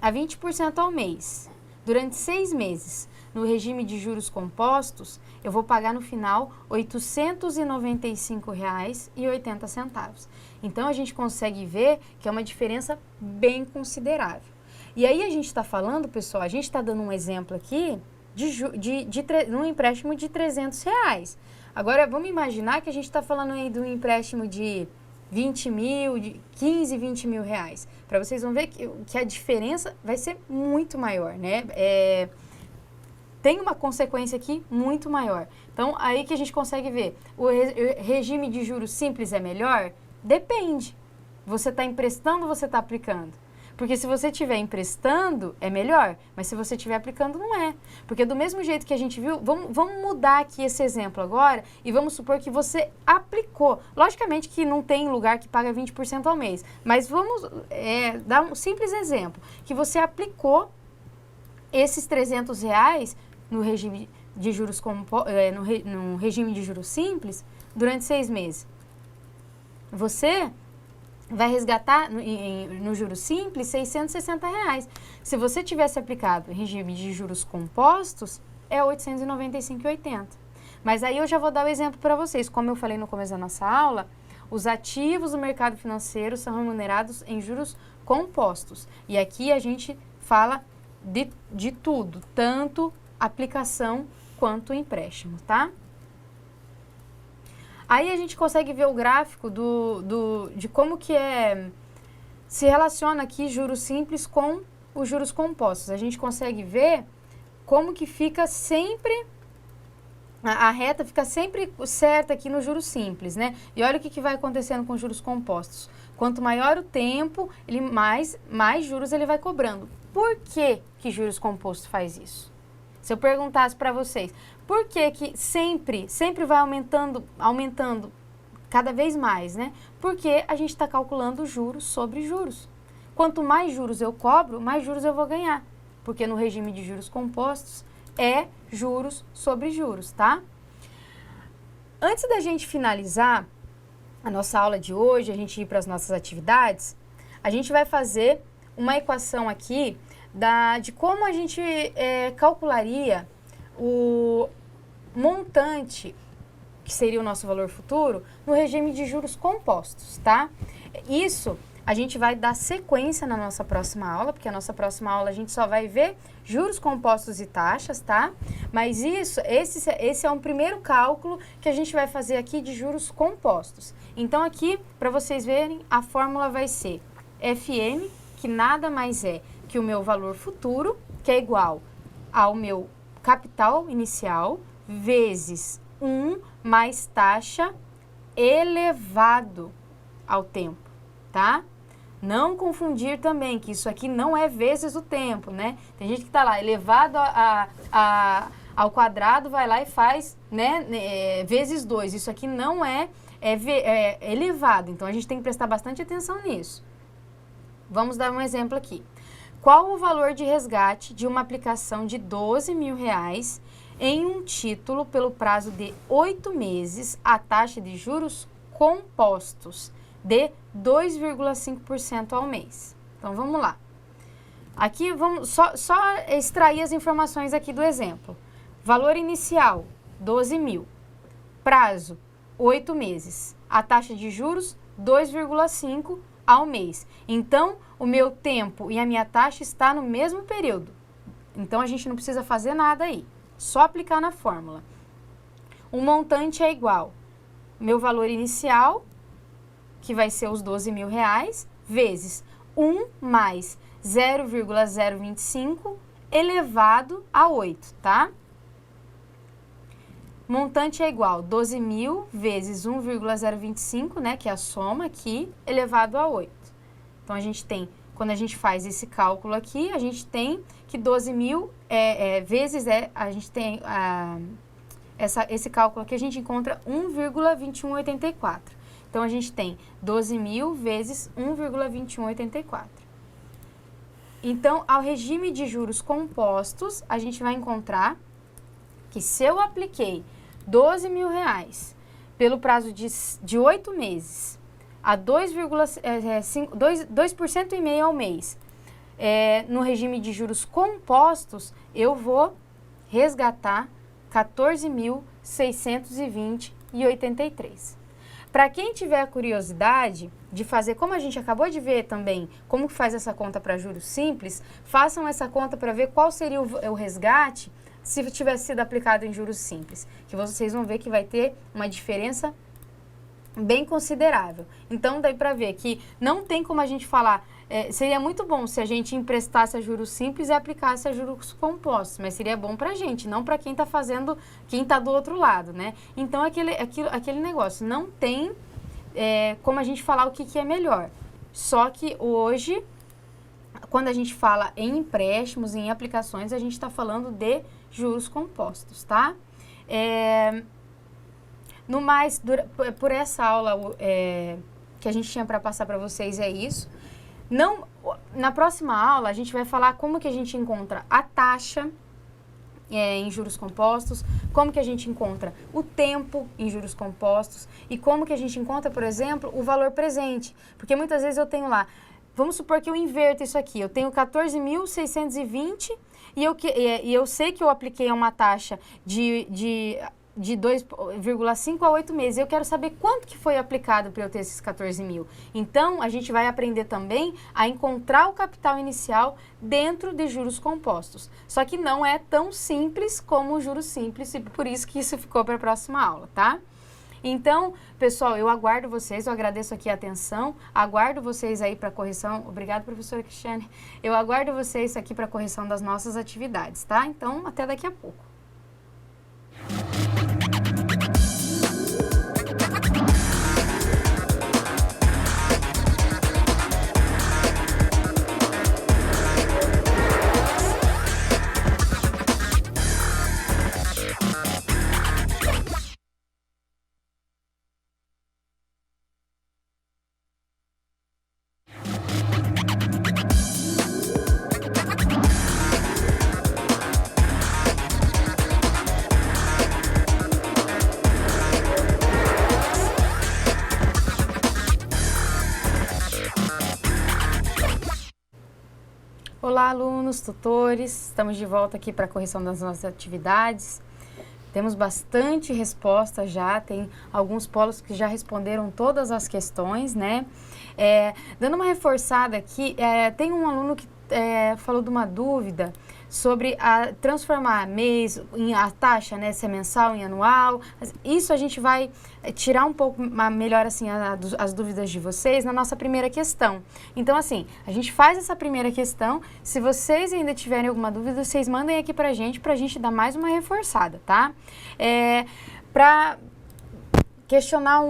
a 20% ao mês, durante 6 meses, no regime de juros compostos, eu vou pagar no final R$ 895,80. Então, a gente consegue ver que é uma diferença bem considerável. E aí, a gente está falando, pessoal, a gente está dando um exemplo aqui de um empréstimo de R$300. Agora, vamos imaginar que a gente está falando aí de um empréstimo de 20 mil, de 15, 20 mil reais. Para vocês vão ver que a diferença vai ser muito maior, né? Tem uma consequência aqui muito maior. Então, aí que a gente consegue ver, o regime de juros simples é melhor? Depende. Você está emprestando ou você está aplicando? Porque se você estiver emprestando, é melhor, mas se você estiver aplicando, não é. Porque do mesmo jeito que a gente viu, vamos mudar aqui esse exemplo agora e vamos supor que você aplicou. Logicamente que não tem lugar que paga 20% ao mês, mas vamos dar um simples exemplo, que você aplicou esses R$300 no regime de juros no regime de juros simples durante 6 meses. Você vai resgatar no juros simples R$660. Se você tivesse aplicado em regime de juros compostos, é R$ 895,80. Mas aí eu já vou dar o exemplo para vocês. Como eu falei no começo da nossa aula, os ativos do mercado financeiro são remunerados em juros compostos. E aqui a gente fala de tudo, tanto aplicação quanto empréstimo, tá? Aí a gente consegue ver o gráfico de como que se relaciona aqui juros simples com os juros compostos. A gente consegue ver como que fica sempre, a reta fica sempre certa aqui no juros simples, né? E olha o que vai acontecendo com os juros compostos. Quanto maior o tempo, mais juros ele vai cobrando. Por que juros compostos faz isso? Se eu perguntasse para vocês, por que sempre vai aumentando cada vez mais, né? Porque a gente está calculando juros sobre juros. Quanto mais juros eu cobro, mais juros eu vou ganhar. Porque no regime de juros compostos é juros sobre juros, tá? Antes da gente finalizar a nossa aula de hoje, a gente ir para as nossas atividades, a gente vai fazer uma equação aqui de como a gente calcularia o montante, que seria o nosso valor futuro, no regime de juros compostos, tá? Isso a gente vai dar sequência na nossa próxima aula, porque a nossa próxima aula a gente só vai ver juros compostos e taxas, tá? Mas esse é um primeiro cálculo que a gente vai fazer aqui de juros compostos. Então aqui, para vocês verem, a fórmula vai ser FM, que nada mais é que o meu valor futuro, que é igual ao meu capital inicial, vezes 1 mais taxa elevado ao tempo, tá? Não confundir também, que isso aqui não é vezes o tempo, né? Tem gente que tá lá, elevado ao quadrado, vai lá e faz, né, vezes 2. Isso aqui não é elevado, então a gente tem que prestar bastante atenção nisso, Vamos dar um exemplo aqui. Qual o valor de resgate de uma aplicação de R$ 12.000 em um título pelo prazo de 8 meses a taxa de juros compostos de 2,5% ao mês? Então, vamos lá. Aqui, vamos só extrair as informações aqui do exemplo. Valor inicial, 12.000. Prazo, 8 meses. A taxa de juros, 2,5% ao mês. Então, o meu tempo e a minha taxa está no mesmo período. Então, a gente não precisa fazer nada aí. Só aplicar na fórmula. O montante é igual. Meu valor inicial, que vai ser os R$ 12.000, vezes 1 mais 0,025 elevado a 8, tá? Montante é igual 12.000 vezes 1,025, né, que é a soma aqui, elevado a 8. Então, a gente tem, quando a gente faz esse cálculo aqui, a gente tem que 12.000 vezes, a gente tem esse cálculo aqui, a gente encontra 1,2184. Então, a gente tem 12.000 vezes 1,2184. Então, ao regime de juros compostos, a gente vai encontrar que se eu apliquei R$ 12.000 pelo prazo de 8 meses a 2,5% ao mês, no regime de juros compostos, eu vou resgatar R$ 14.620,83. Para quem tiver curiosidade de fazer, como a gente acabou de ver também, como que faz essa conta para juros simples, façam essa conta para ver qual seria o resgate se tivesse sido aplicado em juros simples, que vocês vão ver que vai ter uma diferença bem considerável. Então, daí para ver que não tem como a gente falar, seria muito bom se a gente emprestasse a juros simples e aplicasse a juros compostos, mas seria bom para a gente, não para quem está fazendo, quem está do outro lado, né? Então, aquele negócio, não tem como a gente falar o que é melhor. Só que hoje, quando a gente fala em empréstimos, em aplicações, a gente está falando de juros compostos, tá? No mais, por essa aula que a gente tinha para passar para vocês é isso. Na próxima aula, a gente vai falar como que a gente encontra a taxa em juros compostos, como que a gente encontra o tempo em juros compostos e como que a gente encontra, por exemplo, o valor presente. Porque muitas vezes eu tenho lá, vamos supor que eu inverto isso aqui, eu tenho 14.620 e eu sei que eu apliquei uma taxa de 2,5 a 8 meses. Eu quero saber quanto que foi aplicado para eu ter esses 14.000. Então, a gente vai aprender também a encontrar o capital inicial dentro de juros compostos. Só que não é tão simples como o juros simples e por isso que isso ficou para a próxima aula, tá? Então, pessoal, eu aguardo vocês, eu agradeço aqui a atenção, aguardo vocês aí para correção. Obrigada, professora Cristiane. Eu aguardo vocês aqui para correção das nossas atividades, tá? Então, até daqui a pouco. Olá, alunos, tutores, estamos de volta aqui para a correção das nossas atividades. Temos bastante resposta já, tem alguns polos que já responderam todas as questões, né? Dando uma reforçada aqui, tem um aluno que falou de uma dúvida sobre transformar mês em a taxa, né, se é mensal em anual. Isso a gente vai tirar um pouco melhor assim as dúvidas de vocês na nossa primeira questão. Então assim, a gente faz essa primeira questão. Se vocês ainda tiverem alguma dúvida, vocês mandem aqui pra gente dar mais uma reforçada, tá? Para questionar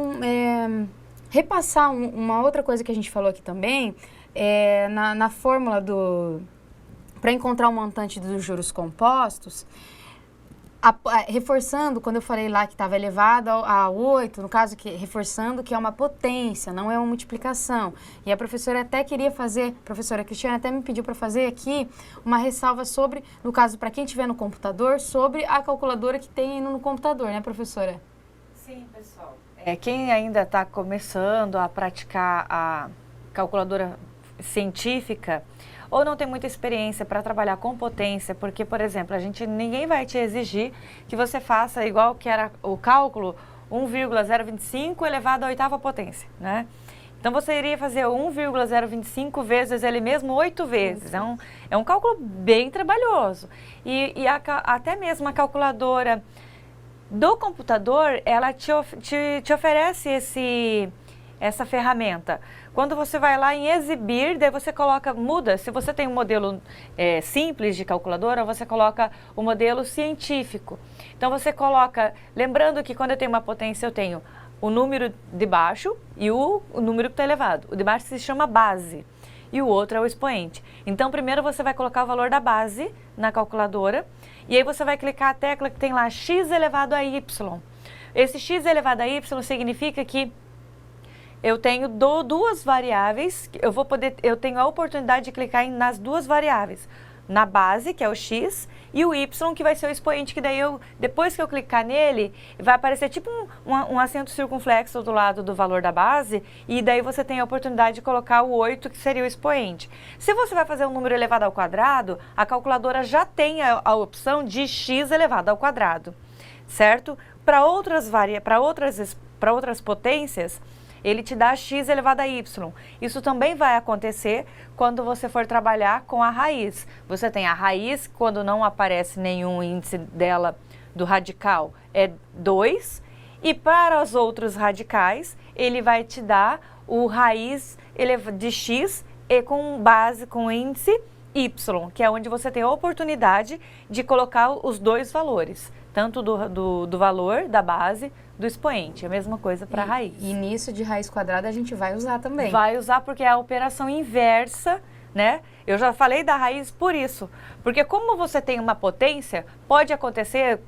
repassar uma outra coisa que a gente falou aqui também, na fórmula para encontrar o montante dos juros compostos, Reforçando, quando eu falei lá que estava elevado a 8, no caso, reforçando que é uma potência, não é uma multiplicação. E a professora até queria fazer, a professora Cristiane até me pediu para fazer aqui uma ressalva sobre, no caso, para quem estiver no computador, sobre a calculadora que tem no computador, né, professora? Sim, pessoal. Quem ainda está começando a praticar a calculadora científica, ou não tem muita experiência para trabalhar com potência, porque, por exemplo, ninguém vai te exigir que você faça igual que era o cálculo 1,025 elevado à oitava potência, né? Então, você iria fazer 1,025 vezes ele mesmo 8 vezes. É um cálculo bem trabalhoso. Até mesmo a calculadora do computador, ela te oferece essa ferramenta. Quando você vai lá em exibir, daí você muda. Se você tem um modelo simples de calculadora, você coloca o modelo científico. Então você coloca, lembrando que quando eu tenho uma potência, eu tenho o número de baixo e o número que está elevado. O de baixo se chama base e o outro é o expoente. Então primeiro você vai colocar o valor da base na calculadora e aí você vai clicar a tecla que tem lá x elevado a y. Esse x elevado a y significa que eu tenho duas variáveis, eu tenho a oportunidade de clicar nas duas variáveis, na base, que é o x, e o y, que vai ser o expoente, que daí depois que eu clicar nele, vai aparecer tipo um acento circunflexo do lado do valor da base, e daí você tem a oportunidade de colocar o 8, que seria o expoente. Se você vai fazer um número elevado ao quadrado, a calculadora já tem a opção de x elevado ao quadrado, certo? Para outras potências, ele te dá x elevado a y. Isso também vai acontecer quando você for trabalhar com a raiz. Você tem a raiz, quando não aparece nenhum índice dela do radical, é 2. E para os outros radicais, ele vai te dar o raiz de x e com base, com índice y, que é onde você tem a oportunidade de colocar os dois valores, tanto do valor da base, do expoente, a mesma coisa para a raiz. E nisso de raiz quadrada a gente vai usar também. Vai usar porque é a operação inversa, né? Eu já falei da raiz por isso, porque como você tem uma potência, pode acontecer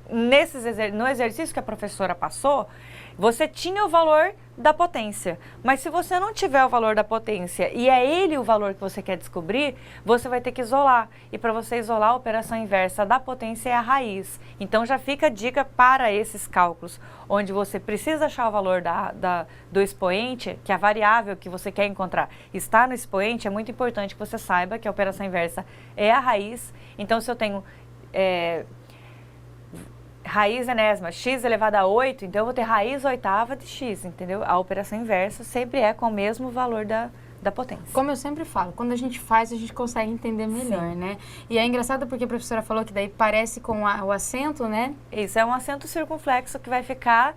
no exercício que a professora passou, você tinha o valor da potência, mas se você não tiver o valor da potência e é ele o valor que você quer descobrir, você vai ter que isolar. E para você isolar, a operação inversa da potência é a raiz. Então já fica a dica para esses cálculos, onde você precisa achar o valor do expoente, que a variável que você quer encontrar está no expoente, é muito importante que você saiba que a operação inversa é a raiz. Então se eu tenho raiz enésima, x elevado a 8, então eu vou ter raiz oitava de x, entendeu? A operação inversa sempre é com o mesmo valor da potência. Como eu sempre falo, quando a gente faz, a gente consegue entender melhor, Sim. né? E é engraçado porque a professora falou que daí parece com o acento, né? Isso, é um acento circunflexo que vai ficar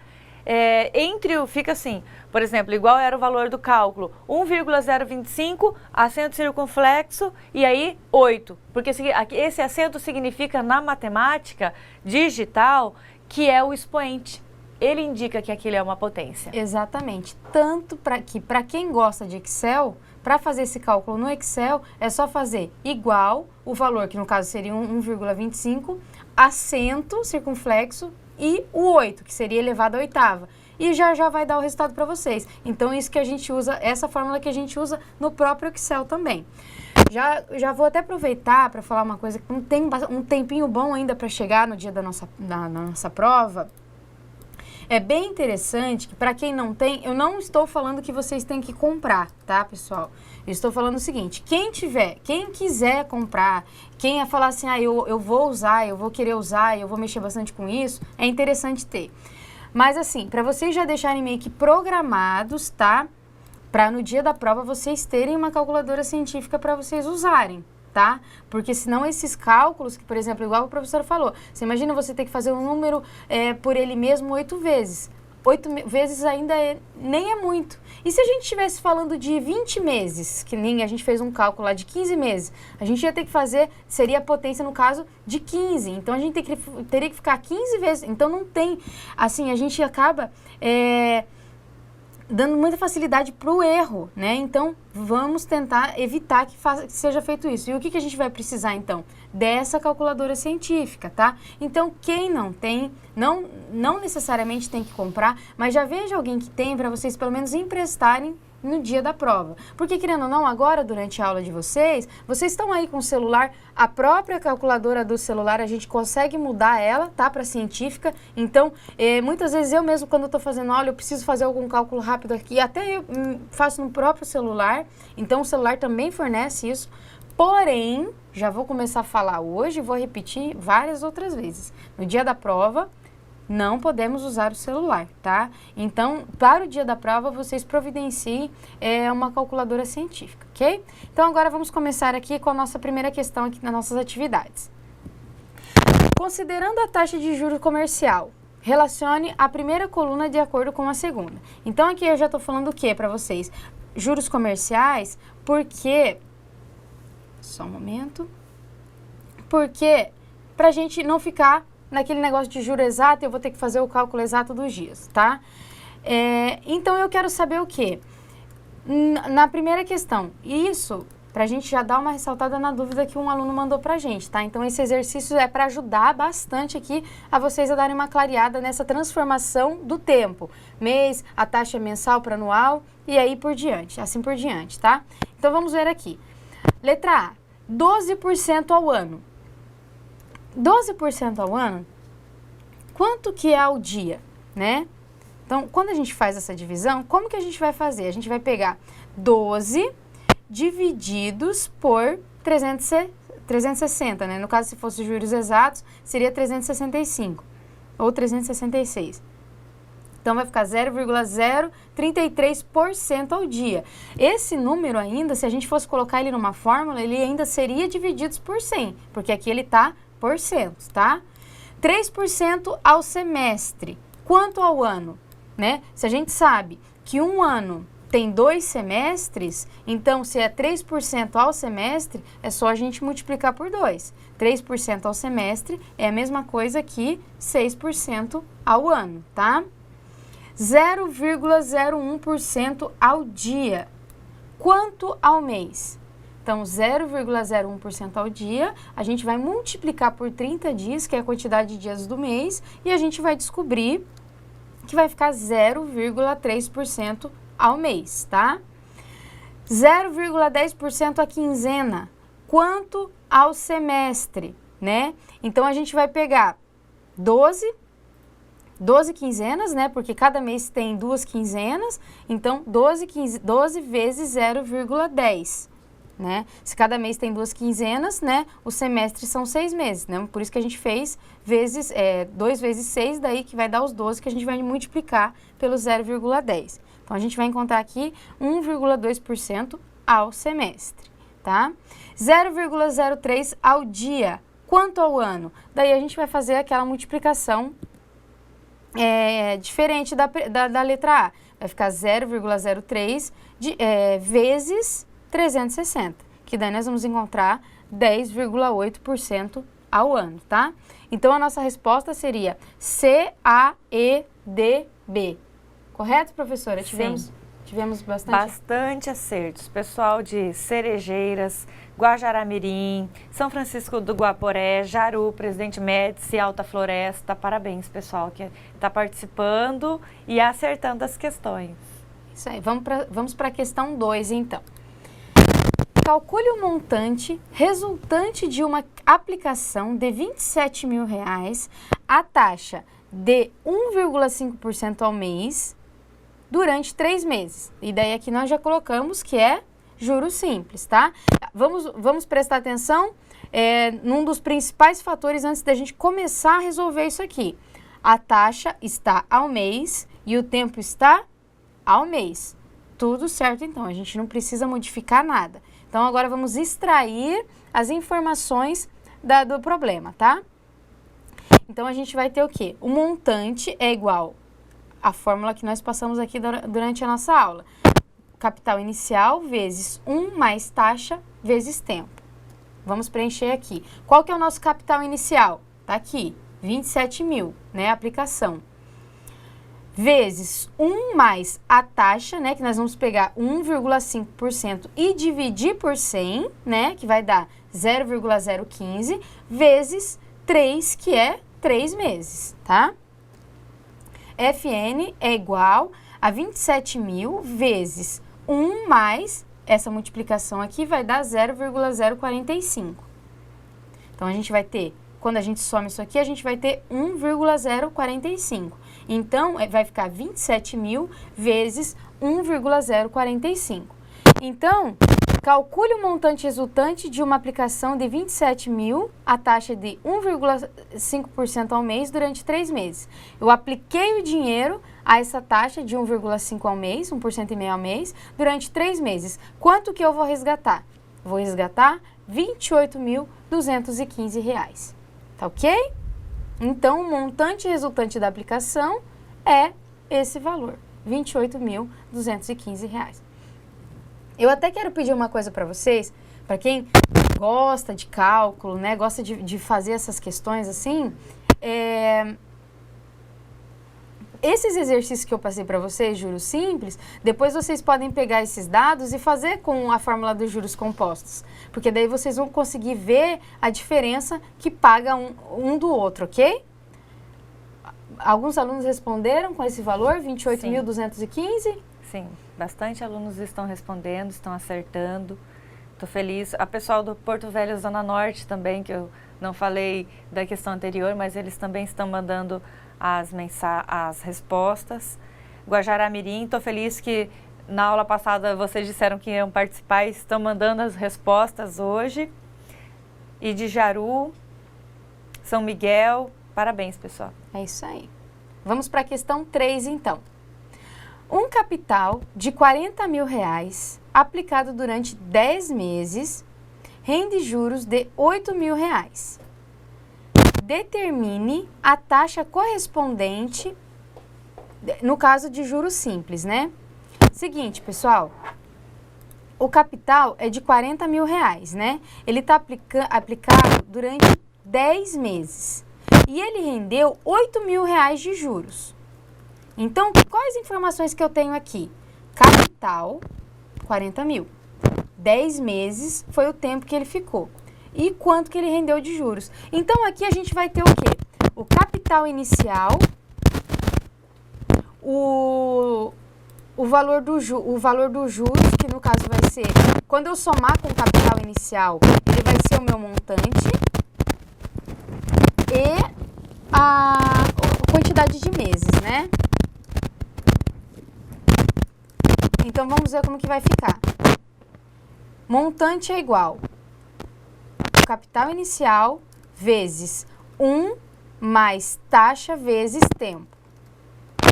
fica assim, por exemplo, igual era o valor do cálculo, 1,025, acento circunflexo e aí 8. Porque esse acento significa na matemática digital que é o expoente. Ele indica que aquilo é uma potência. Exatamente. Tanto para quem gosta de Excel, para fazer esse cálculo no Excel, é só fazer igual o valor, que no caso seria 1,25, acento circunflexo, e o 8, que seria elevado à oitava. E já vai dar o resultado para vocês. Então, isso que a gente usa, essa fórmula que a gente usa no próprio Excel também. Já vou até aproveitar para falar uma coisa que não tem um tempinho bom ainda para chegar no dia da nossa prova. É bem interessante que para quem não tem, eu não estou falando que vocês têm que comprar, tá, pessoal? Eu estou falando o seguinte, quem quiser comprar, quem ia falar assim, eu vou usar, eu vou querer usar, eu vou mexer bastante com isso, é interessante ter. Mas assim, para vocês já deixarem meio que programados, tá? Para no dia da prova vocês terem uma calculadora científica para vocês usarem. Tá? Porque senão esses cálculos, que por exemplo, igual o professor falou, você imagina você ter que fazer um número por ele mesmo 8 vezes. 8 vezes ainda nem é muito. E se a gente estivesse falando de 20 meses, que nem a gente fez um cálculo lá de 15 meses, a gente ia ter que fazer, seria a potência no caso de 15. Então a gente teria que ficar 15 vezes. Então não tem, assim, a gente acaba dando muita facilidade para o erro, né? Então, vamos tentar evitar que seja feito isso. E o que a gente vai precisar, então? Dessa calculadora científica, tá? Então, quem não tem, não necessariamente tem que comprar, mas já veja alguém que tem para vocês pelo menos emprestarem no dia da prova. Porque, querendo ou não, agora, durante a aula de vocês estão aí com o celular, a própria calculadora do celular, a gente consegue mudar ela, tá? Para científica. Então, muitas vezes eu mesmo, quando eu tô fazendo aula, eu preciso fazer algum cálculo rápido aqui, até eu faço no próprio celular. Então, o celular também fornece isso. Porém, já vou começar a falar hoje, vou repetir várias outras vezes. No dia da prova, não podemos usar o celular, tá? Então, para o dia da prova, vocês providenciem uma calculadora científica, ok? Então, agora vamos começar aqui com a nossa primeira questão aqui nas nossas atividades. Considerando a taxa de juros comercial, relacione a primeira coluna de acordo com a segunda. Então, aqui eu já estou falando o que para vocês? Juros comerciais, porque... Só um momento. Porque, para a gente não ficar naquele negócio de juro exato, eu vou ter que fazer o cálculo exato dos dias, tá? Então, eu quero saber o quê? Na primeira questão, isso, pra gente já dar uma ressaltada na dúvida que um aluno mandou pra gente, tá? Então, esse exercício é para ajudar bastante aqui a vocês a darem uma clareada nessa transformação do tempo. Mês, a taxa mensal para anual e aí por diante, assim por diante, tá? Então, vamos ver aqui. Letra A, 12% ao ano. 12% ao ano, quanto que é ao dia, né? Então, quando a gente faz essa divisão, como que a gente vai fazer? A gente vai pegar 12 divididos por 360, né? No caso, se fosse juros exatos, seria 365 ou 366. Então, vai ficar 0,033% ao dia. Esse número ainda, se a gente fosse colocar ele numa fórmula, ele ainda seria dividido por 100, porque aqui ele está por cento, tá? 3% ao semestre. Quanto ao ano, né? Se a gente sabe que um ano tem 2 semestres, então se é 3% ao semestre, é só a gente multiplicar por 2. 3% ao semestre é a mesma coisa que 6% ao ano, tá? 0,01% ao dia. Quanto ao mês? Então, 0,01% ao dia, a gente vai multiplicar por 30 dias, que é a quantidade de dias do mês, e a gente vai descobrir que vai ficar 0,3% ao mês, tá? 0,10% a quinzena. Quanto ao semestre, né? Então, a gente vai pegar 12 quinzenas, né? Porque cada mês tem 2 quinzenas, então 12 vezes 0,10. Né? Se cada mês tem 2 quinzenas, né? Os semestres são 6 meses, né? Por isso que a gente fez 2 vezes 6, daí que vai dar os 12, que a gente vai multiplicar pelo 0,10. Então, a gente vai encontrar aqui 1,2% ao semestre, tá? 0,03 ao dia. Quanto ao ano? Daí a gente vai fazer aquela multiplicação diferente da letra A. Vai ficar 0,03 vezes 360, que daí nós vamos encontrar 10,8% ao ano, tá? Então, a nossa resposta seria CAEDB. Correto, professora? Sim. Tivemos bastante acertos. Pessoal de Cerejeiras, Guajará-Mirim, São Francisco do Guaporé, Jaru, Presidente Médici, Alta Floresta. Parabéns, pessoal, que está participando e acertando as questões. Isso aí. Vamos para a questão 2, então. Calcule o montante resultante de uma aplicação de R$27 mil a taxa de 1,5% ao mês durante 3 meses. E daí aqui nós já colocamos que é juros simples, tá? Vamos prestar atenção num dos principais fatores antes da gente começar a resolver isso aqui. A taxa está ao mês e o tempo está ao mês. Tudo certo, então. A gente não precisa modificar nada. Então, agora vamos extrair as informações do problema, tá? Então, a gente vai ter o quê? O montante é igual à fórmula que nós passamos aqui durante a nossa aula. Capital inicial vezes 1 mais taxa vezes tempo. Vamos preencher aqui. Qual que é o nosso capital inicial? Tá aqui, 27 mil, né? Aplicação. vezes 1 mais a taxa, né, que nós vamos pegar 1,5% e dividir por 100, né, que vai dar 0,015, vezes 3, que é 3 meses, tá? Fn é igual a 27.000 vezes 1 mais, essa multiplicação aqui vai dar 0,045. Então, a gente vai ter, quando a gente soma isso aqui, a gente vai ter 1,045. Então, vai ficar 27.000 vezes 1,045. Então, calcule o montante resultante de uma aplicação de 27.000, a taxa de 1,5% ao mês durante 3 meses. Eu apliquei o dinheiro a essa taxa de 1,5% ao mês, 1,5% ao mês, durante 3 meses. Quanto que eu vou resgatar? Vou resgatar R$ 28.215. Tá ok? Então, o montante resultante da aplicação é esse valor, R$ 28.215. Eu até quero pedir uma coisa para vocês, para quem gosta de cálculo, né, gosta de fazer essas questões assim, esses exercícios que eu passei para vocês, juros simples, depois vocês podem pegar esses dados e fazer com a fórmula dos juros compostos, porque daí vocês vão conseguir ver a diferença que paga um do outro, ok? Alguns alunos responderam com esse valor, 28.215? Sim, bastante alunos estão respondendo, estão acertando. Estou feliz. A pessoal do Porto Velho, Zona Norte também, que eu não falei da questão anterior, mas eles também estão mandando as respostas. Guajará-Mirim, estou feliz que na aula passada vocês disseram que iam participar e estão mandando as respostas hoje. E de Jaru, São Miguel, parabéns, pessoal. É isso aí. Vamos para a questão 3, então. Um capital de R$40.000 aplicado durante 10 meses rende juros de R$8.000. Determine a taxa correspondente, no caso de juros simples, né? Seguinte, pessoal, o capital é de R$40.000, né? Ele está aplicado durante 10 meses e ele rendeu R$8.000 de juros. Então, quais informações que eu tenho aqui? Capital, 40.000. 10 meses foi o tempo que ele ficou. E quanto que ele rendeu de juros. Então, aqui a gente vai ter o quê? O capital inicial, o valor do juros, que no caso vai ser, quando eu somar com o capital inicial, ele vai ser o meu montante, e a quantidade de meses, né? Então, vamos ver como que vai ficar. Montante é igual capital inicial vezes 1 mais taxa vezes tempo.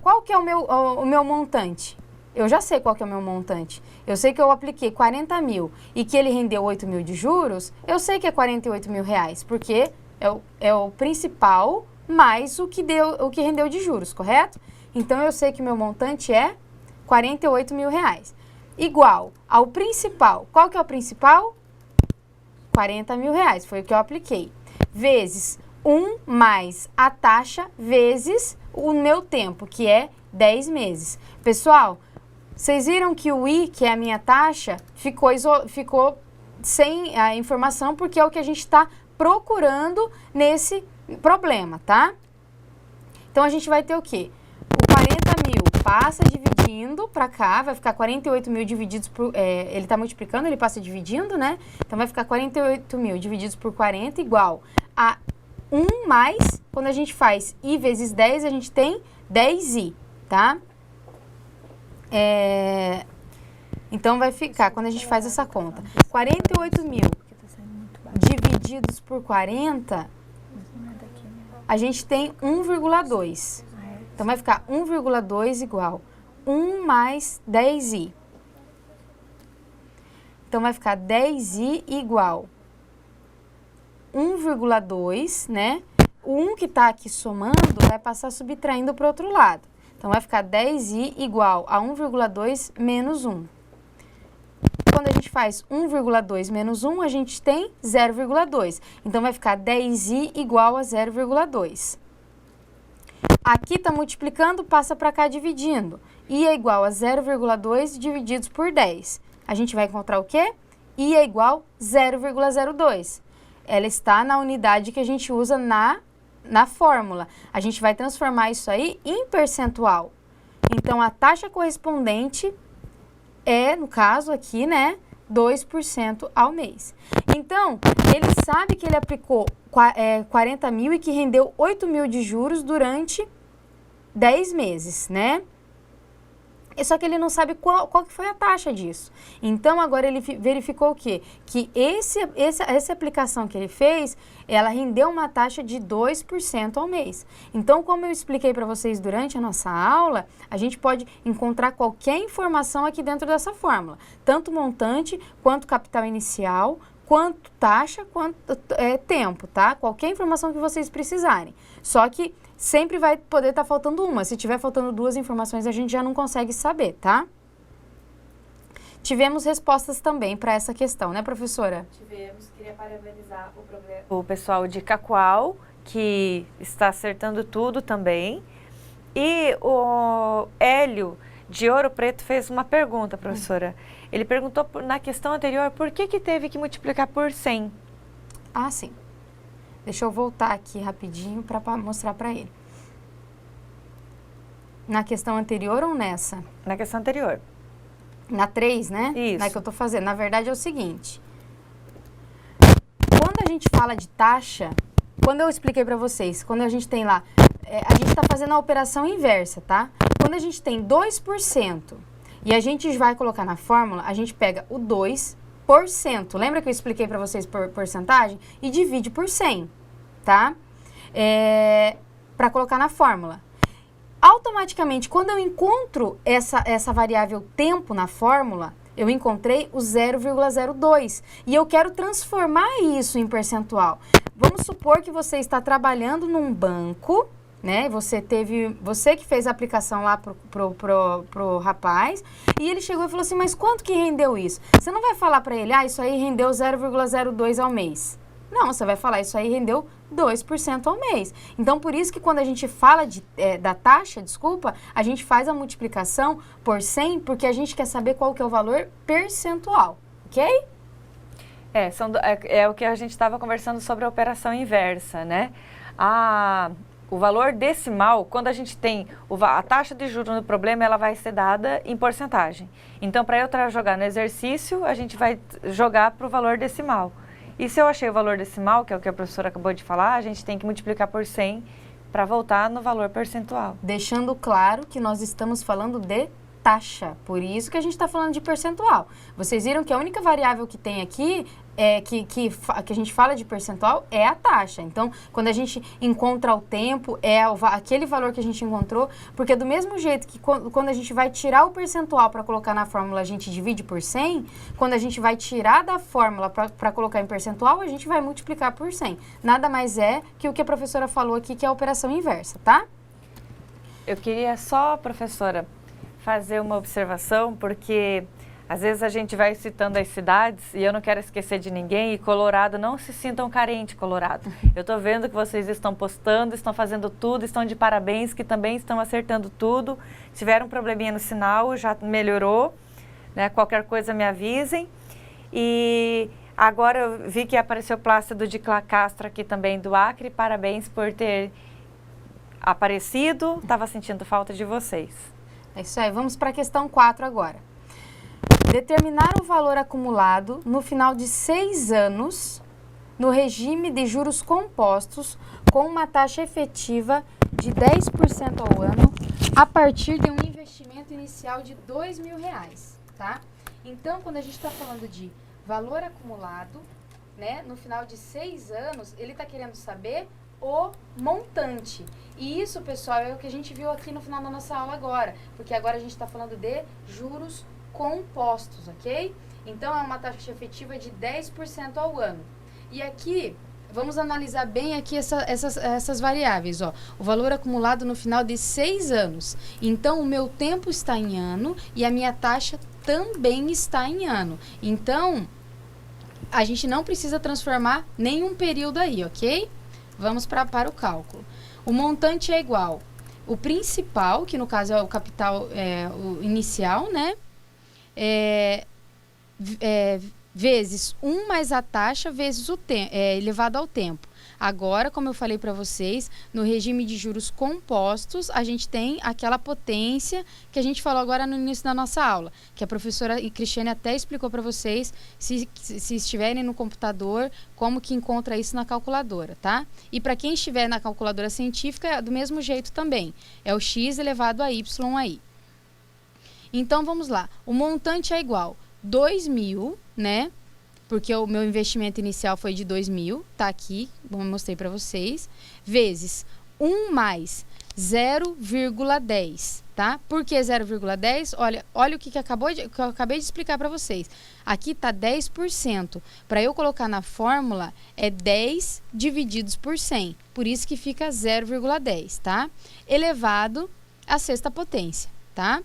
Qual que é o meu montante? Eu já sei qual que é o meu montante. Eu sei que eu apliquei 40.000 e que ele rendeu 8.000 de juros, eu sei que é R$48.000, porque é o principal mais o que rendeu de juros, correto? Então, eu sei que o meu montante é R$48.000. Igual ao principal. Qual que é o principal? R$40.000, foi o que eu apliquei. Vezes 1 mais a taxa vezes o meu tempo, que é 10 meses. Pessoal, vocês viram que o I, que é a minha taxa, ficou sem a informação, porque é o que a gente está procurando nesse problema, tá? Então, a gente vai ter o quê? O 40.000 passa dividindo para cá, vai ficar 48.000 divididos por... ele está multiplicando, ele passa dividindo, né? Então, vai ficar 48.000 divididos por 40 igual a 1 mais, quando a gente faz I vezes 10, a gente tem 10I, tá? Então, vai ficar, quando a gente faz essa conta, 48.000 divididos por 40, a gente tem 1,2. Então, vai ficar 1,2 igual 1 mais 10i. Então, vai ficar 10i igual 1,2, né? O 1 que está aqui somando vai passar subtraindo para o outro lado. Então, vai ficar 10i igual a 1,2 menos 1. Quando a gente faz 1,2 menos 1, a gente tem 0,2. Então, vai ficar 10i igual a 0,2. Aqui está multiplicando, passa para cá dividindo. I é igual a 0,2 divididos por 10. A gente vai encontrar o quê? I é igual a 0,02. Ela está na unidade que a gente usa na fórmula. A gente vai transformar isso aí em percentual. Então, a taxa correspondente é, no caso aqui, né, 2% ao mês. Então, ele sabe que ele aplicou 40 mil e que rendeu 8 mil de juros durante 10 meses, né? Só que ele não sabe qual que foi a taxa disso. Então, agora ele verificou o quê? Que essa aplicação que ele fez, ela rendeu uma taxa de 2% ao mês. Então, como eu expliquei para vocês durante a nossa aula, a gente pode encontrar qualquer informação aqui dentro dessa fórmula. Tanto montante, quanto capital inicial, quanto taxa, quanto tempo, tá? Qualquer informação que vocês precisarem. Só que sempre vai poder estar faltando uma. Se tiver faltando duas informações, a gente já não consegue saber, tá? Tivemos respostas também para essa questão, né, professora? Tivemos. Queria parabenizar o pessoal de Cacoal, que está acertando tudo também. E o Hélio, de Ouro Preto, fez uma pergunta, professora. Ele perguntou na questão anterior por que teve que multiplicar por 100. Ah, sim. Deixa eu voltar aqui rapidinho para mostrar para ele. Na questão anterior ou nessa? Na questão anterior. Na 3, né? Isso. Na que eu tô fazendo. Na verdade é o seguinte. Quando a gente fala de taxa, quando eu expliquei para vocês, quando a gente tem lá, a gente está fazendo a operação inversa, tá? Quando a gente tem 2% e a gente vai colocar na fórmula, a gente pega o 2%. Lembra que eu expliquei para vocês por porcentagem? E divide por 100, tá? Para colocar na fórmula. Automaticamente, quando eu encontro essa variável tempo na fórmula, eu encontrei o 0,02 e eu quero transformar isso em percentual. Vamos supor que você está trabalhando num banco, né? Você que fez a aplicação lá pro rapaz e ele chegou e falou assim, mas quanto que rendeu isso? Você não vai falar para ele, isso aí rendeu 0,02 ao mês. Não, você vai falar, isso aí rendeu 2% ao mês. Então, por isso que quando a gente fala da taxa, a gente faz a multiplicação por 100, porque a gente quer saber qual que é o valor percentual, ok? É o que a gente estava conversando sobre a operação inversa, né? O valor decimal, quando a gente tem a taxa de juros no problema, ela vai ser dada em porcentagem. Então, para eu jogar no exercício, a gente vai jogar para o valor decimal. E se eu achei o valor decimal, que é o que a professora acabou de falar, a gente tem que multiplicar por 100 para voltar no valor percentual. Deixando claro que nós estamos falando de taxa, por isso que a gente está falando de percentual. Vocês viram que a única variável que tem aqui, que a gente fala de percentual, é a taxa. Então, quando a gente encontra o tempo, aquele valor que a gente encontrou, porque do mesmo jeito que quando a gente vai tirar o percentual para colocar na fórmula, a gente divide por 100, quando a gente vai tirar da fórmula para colocar em percentual, a gente vai multiplicar por 100. Nada mais é que o que a professora falou aqui, que é a operação inversa, tá? Eu queria só, professora, fazer uma observação, porque às vezes a gente vai citando as cidades e eu não quero esquecer de ninguém, e Colorado, não se sintam carente, Colorado. Eu estou vendo que vocês estão postando, estão fazendo tudo, estão de parabéns, que também estão acertando tudo. Tiveram um probleminha no sinal, já melhorou, né? Qualquer coisa me avisem. E agora eu vi que apareceu Plácido de Castro aqui também do Acre, parabéns por ter aparecido, estava sentindo falta de vocês. É isso aí, vamos para a questão 4 agora. Determinar o valor acumulado no final de 6 anos no regime de juros compostos com uma taxa efetiva de 10% ao ano a partir de um investimento inicial de R$2.000, tá? Então, quando a gente está falando de valor acumulado, né, no final de 6 anos, ele está querendo saber o montante. E isso, pessoal, é o que a gente viu aqui no final da nossa aula agora, porque agora a gente está falando de juros compostos, ok? Então, é uma taxa efetiva de 10% ao ano. E aqui, vamos analisar bem aqui essas variáveis, ó. O valor acumulado no final de 6 anos. Então, o meu tempo está em ano e a minha taxa também está em ano. Então, a gente não precisa transformar nenhum período aí, ok? Vamos para o cálculo. O montante é igual. o principal, que no caso é o capital o inicial, né? Vezes 1 mais a taxa vezes o elevado ao tempo. Agora, como eu falei para vocês, no regime de juros compostos, a gente tem aquela potência que a gente falou agora no início da nossa aula, que a professora Cristiane até explicou para vocês, se estiverem no computador, como que encontra isso na calculadora, tá? E para quem estiver na calculadora científica, é do mesmo jeito também. É o x elevado a y aí. Então, vamos lá. O montante é igual 2.000, né? Porque o meu investimento inicial foi de 2.000, tá aqui, como eu mostrei para vocês, vezes 1 mais 0,10, tá? Por que 0,10? Olha o que eu acabei de explicar para vocês. Aqui tá 10%. Para eu colocar na fórmula, é 10 divididos por 100. Por isso que fica 0,10, tá? Elevado à sexta potência, tá?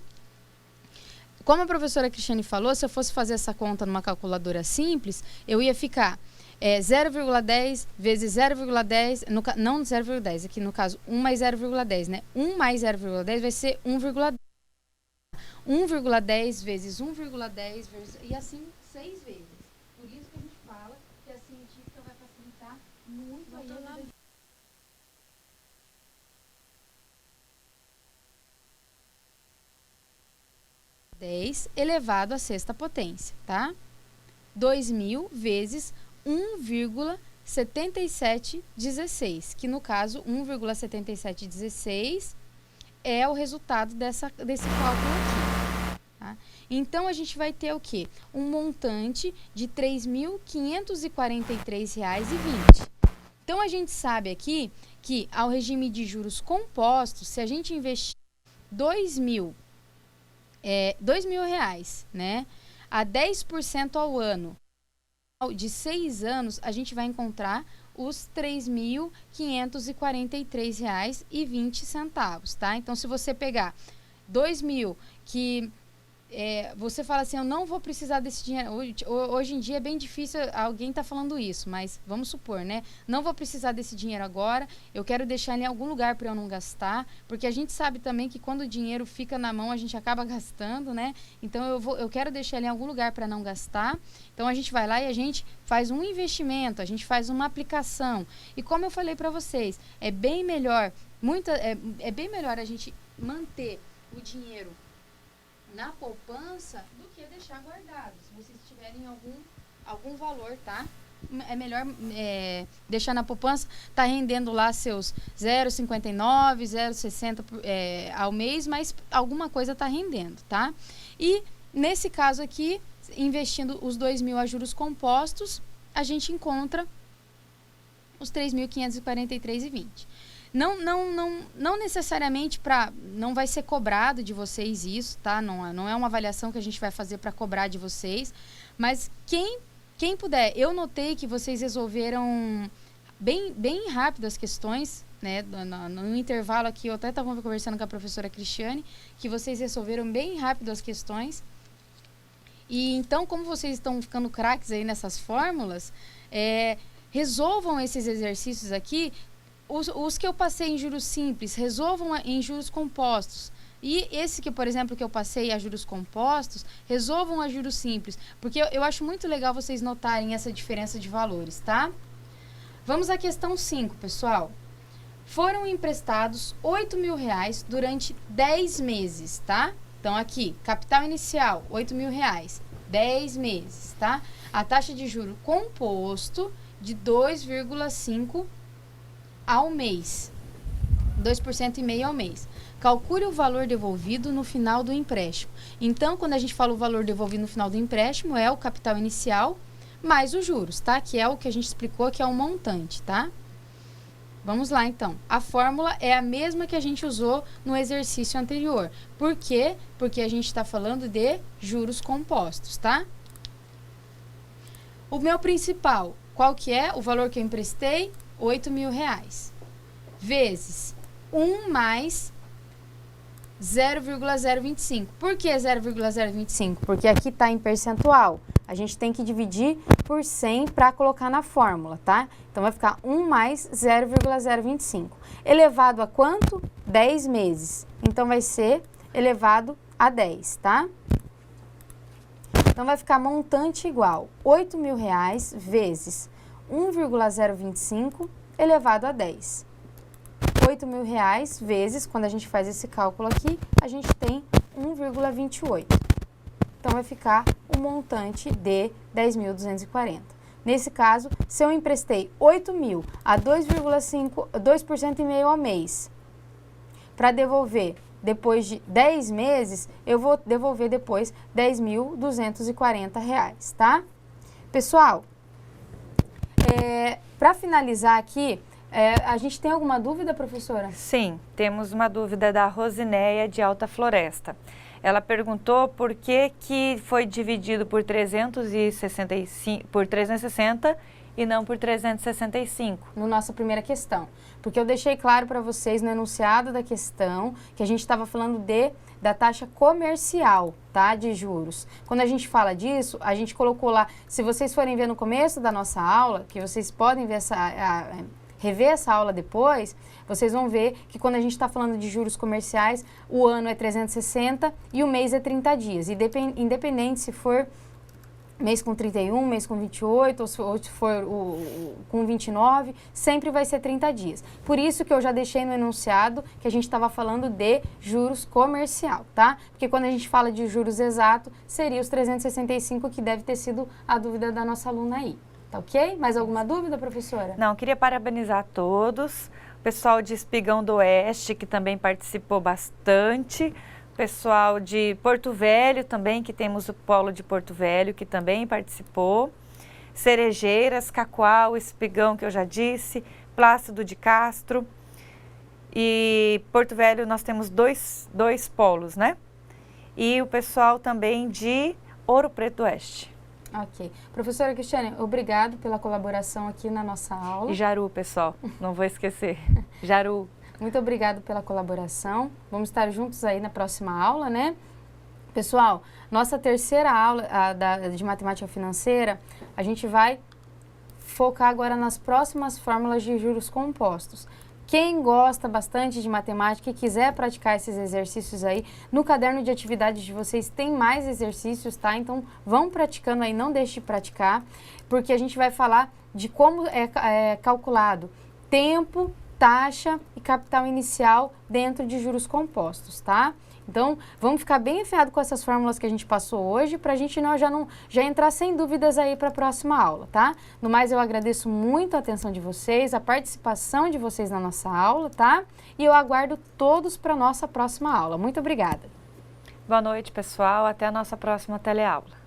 Como a professora Cristiane falou, se eu fosse fazer essa conta numa calculadora simples, eu ia ficar 0,10 vezes 0,10, não 0,10, aqui no caso 1 mais 0,10, né? 1 mais 0,10 vai ser 1,10. 1,10 vezes 1,10 e assim 6 vezes. Por isso que a gente fala que a científica vai facilitar muito a vida. 10 elevado à sexta potência, tá? 2.000 vezes 1,7716, que no caso 1,7716 é o resultado desse cálculo aqui, tá? Então, a gente vai ter o quê? Um montante de R$ 3.543,20. Então, a gente sabe aqui que ao regime de juros compostos, se a gente investir R$ 2.000, né? A 10% ao ano, de 6 anos, a gente vai encontrar os R$ 3.543,20, tá? Então, se você pegar 2.000, que você fala assim, eu não vou precisar desse dinheiro. Hoje em dia é bem difícil alguém tá falando isso, mas vamos supor, né? Não vou precisar desse dinheiro agora, eu quero deixar ele em algum lugar para eu não gastar, porque a gente sabe também que quando o dinheiro fica na mão, a gente acaba gastando, né? Então, eu quero deixar ele em algum lugar para não gastar. Então, a gente vai lá e a gente faz um investimento, a gente faz uma aplicação. E como eu falei para vocês, é bem melhor, é bem melhor a gente manter o dinheiro na poupança do que deixar guardado. Se vocês tiverem algum valor, tá? É melhor deixar na poupança, tá rendendo lá seus 0,59, 0,60 ao mês, mas alguma coisa tá rendendo, tá? E nesse caso aqui, investindo os 2.000 a juros compostos, a gente encontra os 3.543,20. Não necessariamente não vai ser cobrado de vocês isso, tá? Não é uma avaliação que a gente vai fazer para cobrar de vocês, mas quem puder, eu notei que vocês resolveram bem rápido as questões, né? No intervalo aqui, eu até estava conversando com a professora Cristiane, que vocês resolveram bem rápido as questões. E então, como vocês estão ficando craques aí nessas fórmulas, resolvam esses exercícios aqui. Os que eu passei em juros simples, resolvam em juros compostos. E esse que, por exemplo, que eu passei a juros compostos, resolvam a juros simples. Porque eu acho muito legal vocês notarem essa diferença de valores, tá? Vamos à questão 5, pessoal. Foram emprestados R$ 8.000 durante 10 meses, tá? Então, aqui, capital inicial, R$ 8.000, 10 meses, tá? A taxa de juro composto de 2,5% ao mês, 2,5% ao mês. Calcule o valor devolvido no final do empréstimo. Então, quando a gente fala o valor devolvido no final do empréstimo, é o capital inicial mais os juros, tá? Que é o que a gente explicou, que é o montante, tá? Vamos lá, então. A fórmula é a mesma que a gente usou no exercício anterior. Por quê? Porque a gente está falando de juros compostos, tá? O meu principal, qual que é? O valor que eu emprestei? R$ 8.000. Vezes 1 mais 0,025. Por que 0,025? Porque aqui está em percentual. a gente tem que dividir por 100 para colocar na fórmula, tá? Então, vai ficar 1 mais 0,025. Elevado a quanto? 10 meses. Então, vai ser elevado a 10, tá? Então, vai ficar montante igual R$8.000 vezes 1,025 elevado a 10. R$8.000 vezes, quando a gente faz esse cálculo aqui, a gente tem 1,28. Então, vai ficar o montante de 10.240. Nesse caso, se eu emprestei 8.000 a 2,5% ao mês, para devolver depois de 10 meses, eu vou devolver depois R$10.240, tá? Pessoal, para finalizar aqui, a gente tem alguma dúvida, professora? Sim, temos uma dúvida da Rosineia de Alta Floresta. Ela perguntou por que foi dividido por 360 e não por 365. Na nossa primeira questão. Porque eu deixei claro para vocês no enunciado da questão que a gente estava falando da taxa comercial, tá? De juros. Quando a gente fala disso, a gente colocou lá, se vocês forem ver no começo da nossa aula, que vocês podem ver rever essa aula depois, vocês vão ver que quando a gente está falando de juros comerciais, o ano é 360 e o mês é 30 dias. Independente se for mês com 31, mês com 28, ou se for com 29, sempre vai ser 30 dias. Por isso que eu já deixei no enunciado que a gente estava falando de juros comercial, tá? Porque quando a gente fala de juros exato, seria os 365, que deve ter sido a dúvida da nossa aluna aí. Tá ok? Mais alguma dúvida, professora? Não, queria parabenizar a todos. O pessoal de Espigão do Oeste, que também participou bastante. O pessoal de Porto Velho também, que temos o polo de Porto Velho, que também participou. Cerejeiras, Cacoal, Espigão, que eu já disse, Plácido de Castro. E Porto Velho nós temos dois polos, né? E o pessoal também de Ouro Preto do Oeste. Ok. Professora Cristiane, obrigado pela colaboração aqui na nossa aula. E Jaru, pessoal, não vou esquecer. Jaru. Muito obrigado pela colaboração. Vamos estar juntos aí na próxima aula, né? Pessoal, nossa terceira aula de matemática financeira, a gente vai focar agora nas próximas fórmulas de juros compostos. Quem gosta bastante de matemática e quiser praticar esses exercícios aí, no caderno de atividades de vocês tem mais exercícios, tá? Então, vão praticando aí, não deixe de praticar, porque a gente vai falar de como é calculado tempo, taxa e capital inicial dentro de juros compostos, tá? Então, vamos ficar bem enfiado com essas fórmulas que a gente passou hoje, para a gente já entrar sem dúvidas aí para a próxima aula, tá? No mais, eu agradeço muito a atenção de vocês, a participação de vocês na nossa aula, tá? E eu aguardo todos para a nossa próxima aula. Muito obrigada. Boa noite, pessoal. Até a nossa próxima teleaula.